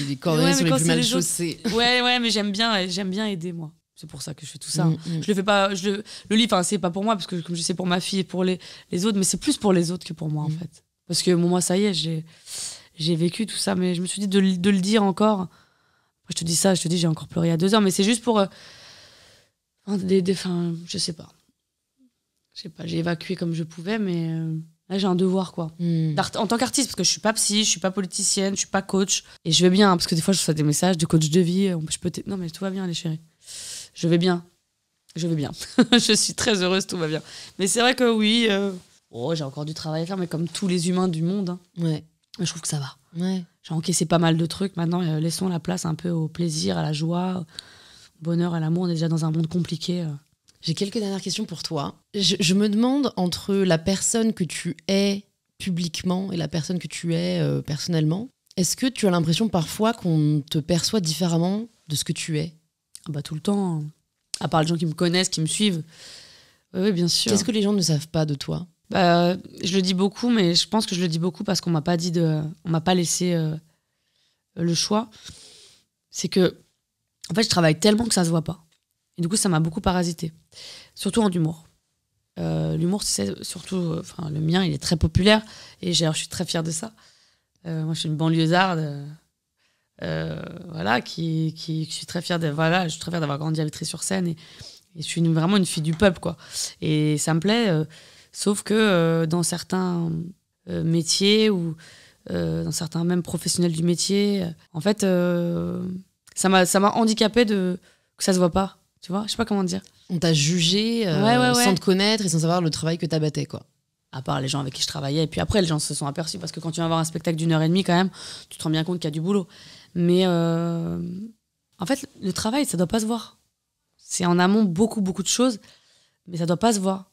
Les cordonniers sont les plus mal chaussés. Ouais, mais j'aime bien aider, moi. C'est pour ça que je fais tout ça. Je le fais pas... le livre, c'est pas pour moi, parce que comme je sais, pour ma fille et pour les autres, mais c'est plus pour les autres que pour moi, en fait. Parce que moi, ça y est, j'ai vécu tout ça, mais je me suis dit de le dire encore. Après, je te dis, j'ai encore pleuré il y a 2 heures, mais c'est juste pour... je sais pas. J'ai évacué comme je pouvais, mais là, j'ai un devoir, quoi. En tant qu'artiste, parce que je suis pas psy, je suis pas politicienne, je suis pas coach. Et je vais bien, parce que des fois, je reçois des messages de coach de vie. Non, mais tout va bien, les chéris. Je vais bien. Je suis très heureuse, tout va bien. Mais c'est vrai que oui, j'ai encore du travail à faire, mais comme tous les humains du monde, hein. Ouais. Je trouve que ça va. Ouais. J'ai encaissé pas mal de trucs. Maintenant, laissons la place un peu au plaisir, à la joie, au bonheur, à l'amour. On est déjà dans un monde compliqué. J'ai quelques dernières questions pour toi. Je me demande, entre la personne que tu es publiquement et la personne que tu es personnellement, est-ce que tu as l'impression parfois qu'on te perçoit différemment de ce que tu es? Tout le temps. À part les gens qui me connaissent, qui me suivent. Oui, bien sûr. Qu'est-ce que les gens ne savent pas de toi? Je le dis beaucoup, mais je pense que je le dis beaucoup parce qu'on m'a pas on m'a pas laissé le choix. C'est que, en fait, je travaille tellement que ça se voit pas. Et du coup, ça m'a beaucoup parasité. Surtout en humour. L'humour, c'est surtout, le mien, il est très populaire et je suis très fière de ça. Moi, je suis une banlieusarde, qui je suis très fière je suis très fière d'avoir grandi à Vitry-sur-Seine et je suis vraiment une fille du peuple, quoi. Et ça me plaît, sauf que dans certains métiers ou dans certains même professionnels du métier, en fait, ça m'a handicapée que ça se voit pas. Tu vois, je sais pas comment dire. On t'a jugé sans te connaître et sans savoir le travail que t'abattais, quoi. À part les gens avec qui je travaillais. Et puis après, les gens se sont aperçus. Parce que quand tu vas voir un spectacle d'1h30, quand même, tu te rends bien compte qu'il y a du boulot. Mais en fait, le travail, ça doit pas se voir. C'est en amont beaucoup, beaucoup de choses. Mais ça doit pas se voir.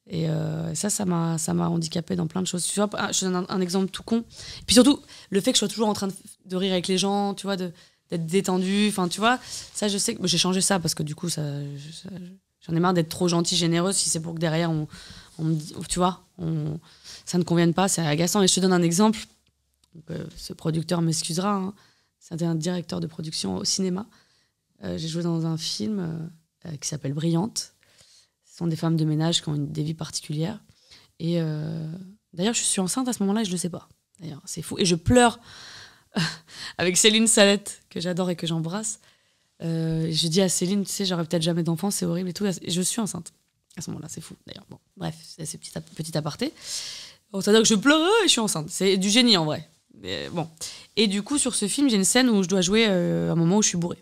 Et ça m'a handicapée dans plein de choses. Tu vois, je te donne un exemple tout con. Et puis surtout, le fait que je sois toujours en train de rire avec les gens, tu vois, d'être détendue, enfin tu vois, ça je sais que j'ai changé ça parce que du coup j'en ai marre d'être trop gentille, généreuse si c'est pour que derrière on me dit, tu vois, ça ne convienne pas, c'est agaçant. Et je te donne un exemple. Donc, ce producteur m'excusera, hein. C'est un directeur de production au cinéma. J'ai joué dans un film qui s'appelle Brillante. Ce sont des femmes de ménage qui ont des vies particulières. Et d'ailleurs je suis enceinte à ce moment-là et je le sais pas. D'ailleurs c'est fou et je pleure avec Céline Salette, que j'adore et que j'embrasse. Je dis à Céline, tu sais, j'aurais peut-être jamais d'enfant, c'est horrible et tout. Et je suis enceinte à ce moment-là, c'est fou d'ailleurs. Bon, bref, c'est petit aparté. Bon, c'est-à-dire que je pleure et je suis enceinte. C'est du génie en vrai. Mais, bon. Et du coup, sur ce film, j'ai une scène où je dois jouer un moment où je suis bourrée.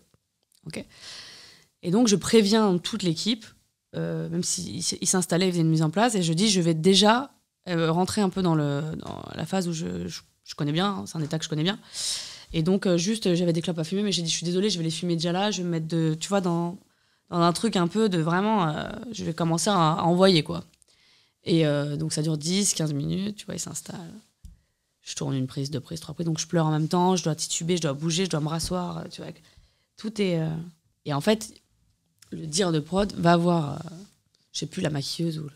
Okay. Et donc, je préviens toute l'équipe, même s'ils s'installaient, ils faisaient une mise en place, et je dis, je vais déjà rentrer un peu dans la phase où je connais bien, hein, c'est un état que je connais bien. Et donc, j'avais des clopes à fumer, mais j'ai dit, je suis désolée, je vais les fumer déjà là, je vais me mettre tu vois, dans un truc un peu de vraiment, je vais commencer à envoyer, quoi. Et donc, ça dure 10-15 minutes, tu vois, ils s'installent. Je tourne une prise, 2 prises, 3 prises, donc je pleure en même temps, je dois tituber, je dois bouger, je dois me rasseoir, tu vois. Tout est... Et en fait, le dire de prod va voir, je sais plus, la maquilleuse ou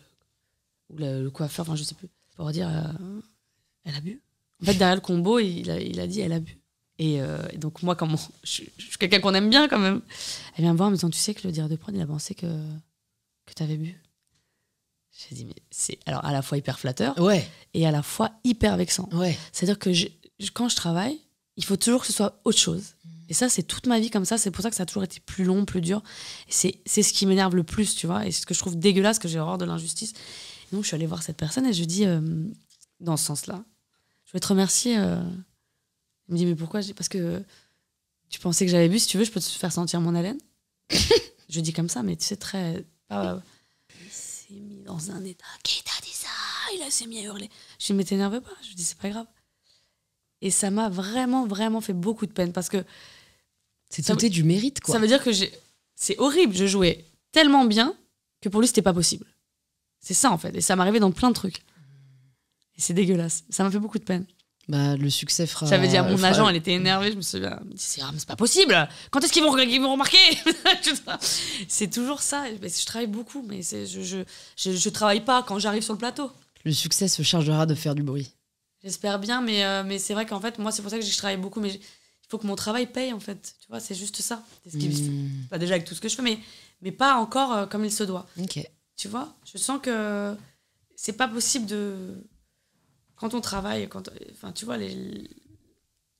le coiffeur, enfin, je sais plus, pour dire, elle a bu. En fait, derrière le combo, il a dit elle a bu. Et donc, moi, comme je suis quelqu'un qu'on aime bien quand même, elle vient me voir en me disant, tu sais que le dire de prod, il a pensé que t'avais bu. J'ai dit, mais c'est alors à la fois hyper flatteur et à la fois hyper vexant. Ouais. C'est-à-dire que quand je travaille, il faut toujours que ce soit autre chose. Et ça, c'est toute ma vie comme ça. C'est pour ça que ça a toujours été plus long, plus dur. Et c'est ce qui m'énerve le plus, tu vois. Et c'est ce que je trouve dégueulasse, que j'ai horreur de l'injustice. Et donc, je suis allée voir cette personne et je lui dis, dans ce sens-là, je vais te remercier. Il me dit, mais pourquoi? Parce que tu pensais que j'avais bu, si tu veux, je peux te faire sentir mon haleine. Je dis comme ça, mais tu sais, très... il s'est mis dans un état. Qui t'a dit ça? Il s'est mis à hurler. Je lui dis, mais t'énerve pas. Je lui dis, c'est pas grave. Et ça m'a vraiment, vraiment fait beaucoup de peine parce que... C'est tout du mérite, quoi. Ça veut dire que c'est horrible. Je jouais tellement bien que pour lui, c'était pas possible. C'est ça, en fait. Et ça m'arrivait dans plein de trucs. Et c'est dégueulasse. Ça m'a fait beaucoup de peine. Bah, le succès fera... J'avais dit à mon agent, elle était énervée. Je me suis dit, c'est pas possible. Quand est-ce qu'ils vont remarquer? C'est toujours ça. Je travaille beaucoup, mais je travaille pas quand j'arrive sur le plateau. Le succès se chargera de faire du bruit. J'espère bien, mais c'est vrai qu'en fait, moi, c'est pour ça que je travaille beaucoup. Mais il faut que mon travail paye, en fait. Tu vois, c'est juste ça. Pas déjà avec tout ce que je fais, mais pas encore comme il se doit. Okay. Tu vois, je sens que c'est pas possible de... Quand on travaille, enfin, tu vois,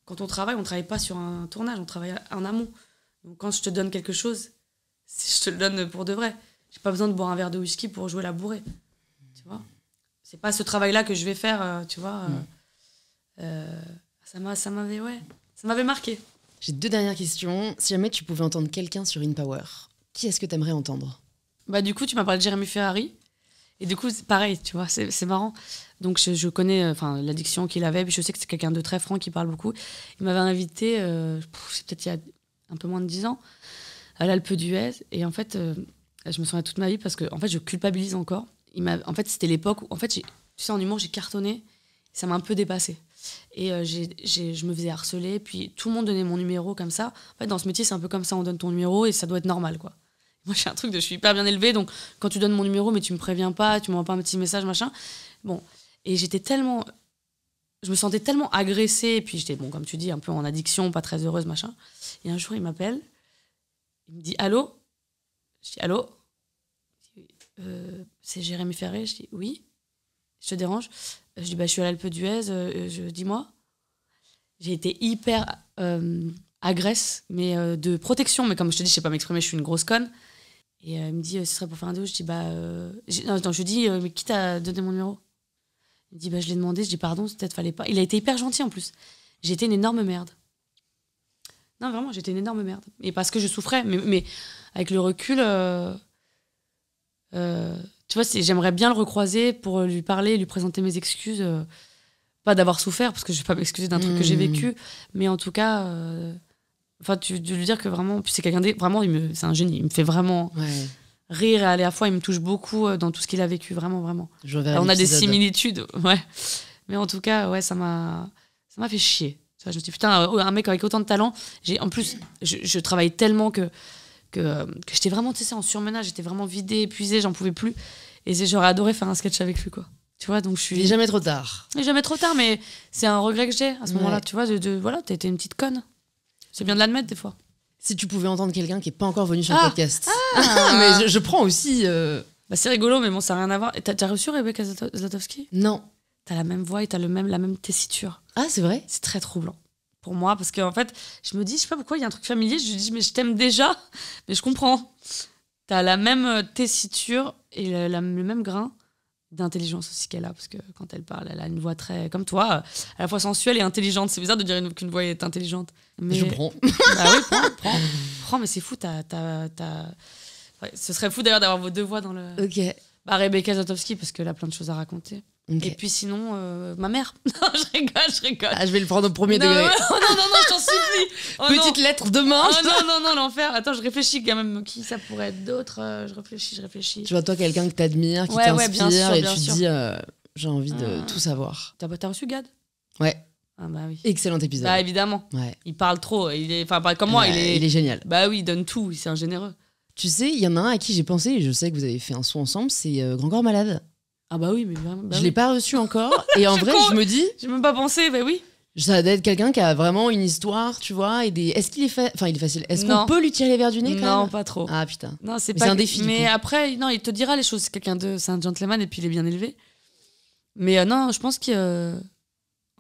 quand on travaille pas sur un tournage, on travaille en amont. Donc quand je te donne quelque chose, je te le donne pour de vrai. J'ai pas besoin de boire un verre de whisky pour jouer la bourrée. Tu vois, c'est pas ce travail-là que je vais faire, tu vois. Ça m'avait marqué. J'ai 2 dernières questions. Si jamais tu pouvais entendre quelqu'un sur InPower, qui est-ce que tu aimerais entendre? Bah du coup, tu m'as parlé de Jérémy Ferrari. Et du coup, c'est pareil, tu vois, c'est marrant. Donc, je connais l'addiction qu'il avait, puis je sais que c'est quelqu'un de très franc qui parle beaucoup. Il m'avait invité, c'est peut-être il y a un peu moins de 10 ans, à l'Alpe d'Huez. Et en fait, je me souviens toute ma vie parce que en fait, je culpabilise encore. En fait, c'était l'époque où, en fait, tu sais, en humour, j'ai cartonné. Ça m'a un peu dépassée. Et je me faisais harceler, puis tout le monde donnait mon numéro comme ça. En fait, dans ce métier, c'est un peu comme ça, on donne ton numéro et ça doit être normal, quoi. Moi, j'ai un truc je suis hyper bien élevée, donc quand tu donnes mon numéro, mais tu me préviens pas, tu m'envoies pas un petit message, machin. Bon, et je me sentais tellement agressée, et puis j'étais, bon, comme tu dis, un peu en addiction, pas très heureuse, machin. Et un jour, il m'appelle, il me dit « Allô ?» Je dis « Allô ?» C'est Jérémy Ferré. Je dis « Oui. Je te dérange ?» Je dis « Je suis à l'Alpe d'Huez, dis-moi. » J'ai été hyper agresse, mais de protection. Mais comme je te dis, je sais pas m'exprimer, je suis une grosse conne. Et il me dit « Ce serait pour faire un déo ?» Je dis « non, je dis « Mais qui t'a donné mon numéro ?» Il me dit « Je l'ai demandé. » Je dis « Pardon, peut-être fallait pas. » Il a été hyper gentil en plus. J'ai été une énorme merde. Non, vraiment, j'étais une énorme merde. Et parce que je souffrais. Mais avec le recul, tu vois, j'aimerais bien le recroiser pour lui parler, lui présenter mes excuses. Pas d'avoir souffert, parce que je vais pas m'excuser d'un truc que j'ai vécu. Mais en tout cas, de lui dire que vraiment, puis c'est quelqu'un vraiment, c'est un génie. Il me fait vraiment rire et à la fois, il me touche beaucoup dans tout ce qu'il a vécu. Vraiment, vraiment. On a des similitudes, ouais. Mais en tout cas, ouais, ça m'a fait chier. Ça, je me suis dit, putain, un mec avec autant de talent. En plus, je travaillais tellement que j'étais vraiment, tu sais, en surmenage. J'étais vraiment vidée, épuisée, j'en pouvais plus. Et j'aurais adoré faire un sketch avec lui, quoi. Tu vois, donc je suis... Il n'est jamais trop tard. Il n'est jamais trop tard, mais c'est un regret que j'ai à ce moment-là. Tu vois, voilà, t'as été une petite conne. C'est bien de l'admettre, des fois. Si tu pouvais entendre quelqu'un qui n'est pas encore venu sur le podcast. Mais je prends aussi... c'est rigolo, mais bon, ça n'a rien à voir. T'as reçu Rebecca Zlotowski ? Non. T'as la même voix et t'as la même tessiture. Ah, c'est vrai ? C'est très troublant pour moi, parce qu'en fait, je me dis, je sais pas pourquoi, il y a un truc familier, je lui dis, mais je t'aime déjà, mais je comprends. T'as la même tessiture et le même grain d'intelligence aussi qu'elle a, parce que quand elle parle, elle a une voix très, comme toi, à la fois sensuelle et intelligente. C'est bizarre de dire qu'une voix est intelligente. Mais... Je prends. Bah oui, prends, mais c'est fou, Ouais, ce serait fou d'ailleurs d'avoir vos deux voix dans le... Ok. Rebecca Zlotowski, parce qu'elle a plein de choses à raconter. Okay. Et puis sinon, ma mère. Non, je rigole. Ah, je vais le prendre au premier degré. Non, je t'en supplie. Petite lettre demain. Oh non, l'enfer. Attends, je réfléchis quand même. Qui ça pourrait être d'autre ? Je réfléchis. Tu vois, toi, quelqu'un que t'admires, qui t'inspire, et tu te dis, j'ai envie de tout savoir. T'as reçu Gad ? Ouais. Ah bah oui. Excellent épisode. Bah évidemment. Ouais. Il parle trop. Comme moi, il est génial. Bah oui, il donne tout. C'est un généreux. Tu sais, il y en a un à qui j'ai pensé, et je sais que vous avez fait un son ensemble, c'est Grand Corps Malade. Ah bah oui, mais vraiment. Je l'ai pas reçu encore. Et en vrai, je me dis... J'ai même pas pensé, bah oui. Ça doit être quelqu'un qui a vraiment une histoire, tu vois, et des... Est-ce qu'il est Enfin, il est facile. Est-ce qu'on peut lui tirer les verres du nez, quand même ? Non, pas trop. Ah, putain. Non, c'est un défi, mais après, non, il te dira les choses. C'est un gentleman, et puis il est bien élevé. Mais non, je pense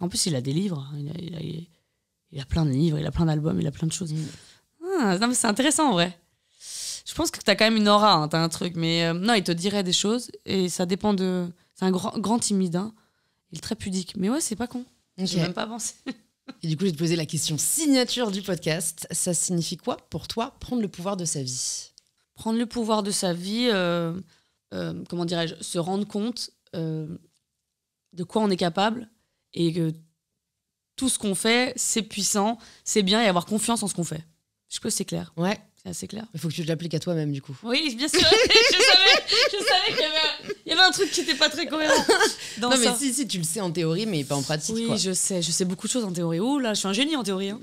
en plus, il a des livres. Il a plein de livres, il a plein d'albums, il a plein de choses. Non, mais c'est intéressant, en vrai. Je pense que t'as quand même une aura, hein, t'as un truc. Mais non, il te dirait des choses, et ça dépend de... C'est un grand timide, hein. Il est très pudique. Mais ouais, c'est pas con. Okay. J'ai même pas pensé. Et du coup, je vais te poser la question signature du podcast. Ça signifie quoi pour toi, prendre le pouvoir de sa vie ? Prendre le pouvoir de sa vie, comment dirais-je, se rendre compte de quoi on est capable et que tout ce qu'on fait, c'est puissant, c'est bien, et avoir confiance en ce qu'on fait. Je pense que c'est clair. Ouais. C'est assez clair. Il faut que tu l'appliques à toi-même, du coup. Oui, bien sûr. je savais qu'il y avait un truc qui n'était pas très cohérent dans ça. Non, mais si, tu le sais en théorie, mais pas en pratique. Oui, quoi. Je sais beaucoup de choses en théorie. Ouh là, je suis un génie en théorie. Hein.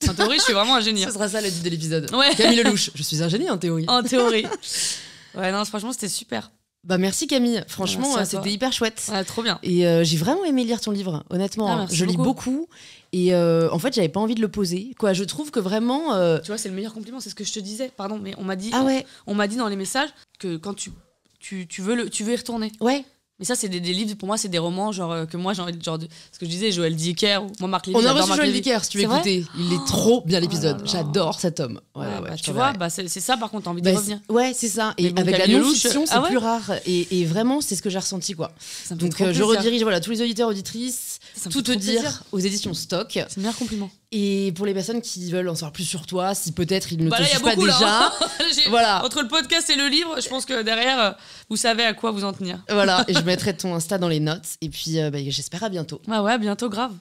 En théorie, je suis vraiment un génie. Ce sera ça le titre de l'épisode. Ouais. Camille Lelouch, je suis un génie en théorie. En théorie. Ouais, non, franchement, c'était super. Bah merci Camille, franchement c'était hyper chouette. Ouais, trop bien. Et j'ai vraiment aimé lire ton livre, honnêtement. Je lis beaucoup. Et en fait, j'avais pas envie de le poser. Quoi, je trouve que vraiment. Tu vois, c'est le meilleur compliment, c'est ce que je te disais. Pardon, mais on m'a dit. Ah ouais. On m'a dit dans les messages que quand tu veux y retourner. Ouais. Mais ça, c'est des livres, pour moi, c'est des romans que moi j'ai envie de. Ce que je disais, Joël Dicker ou moi, Marc Lévy. On a reçu Joël Dicker, si tu veux écouter. Il est trop bien l'épisode. J'adore cet homme. Ouais, tu vois, c'est ça, par contre, t'as envie de revenir. Ouais, c'est ça. Et bon, avec la non-fiction, c'est plus rare. Et vraiment, c'est ce que j'ai ressenti, quoi. Donc, je redirige tous les auditeurs, auditrices, tout te dire aux éditions Stock. C'est le meilleur compliment. Et pour les personnes qui veulent en savoir plus sur toi, si peut-être ils ne te suivent pas déjà. Là, voilà. Entre le podcast et le livre, je pense que derrière, vous savez à quoi vous en tenir. Voilà, et je mettrai ton Insta dans les notes. Et puis, j'espère à bientôt. Ouais, à bientôt, grave.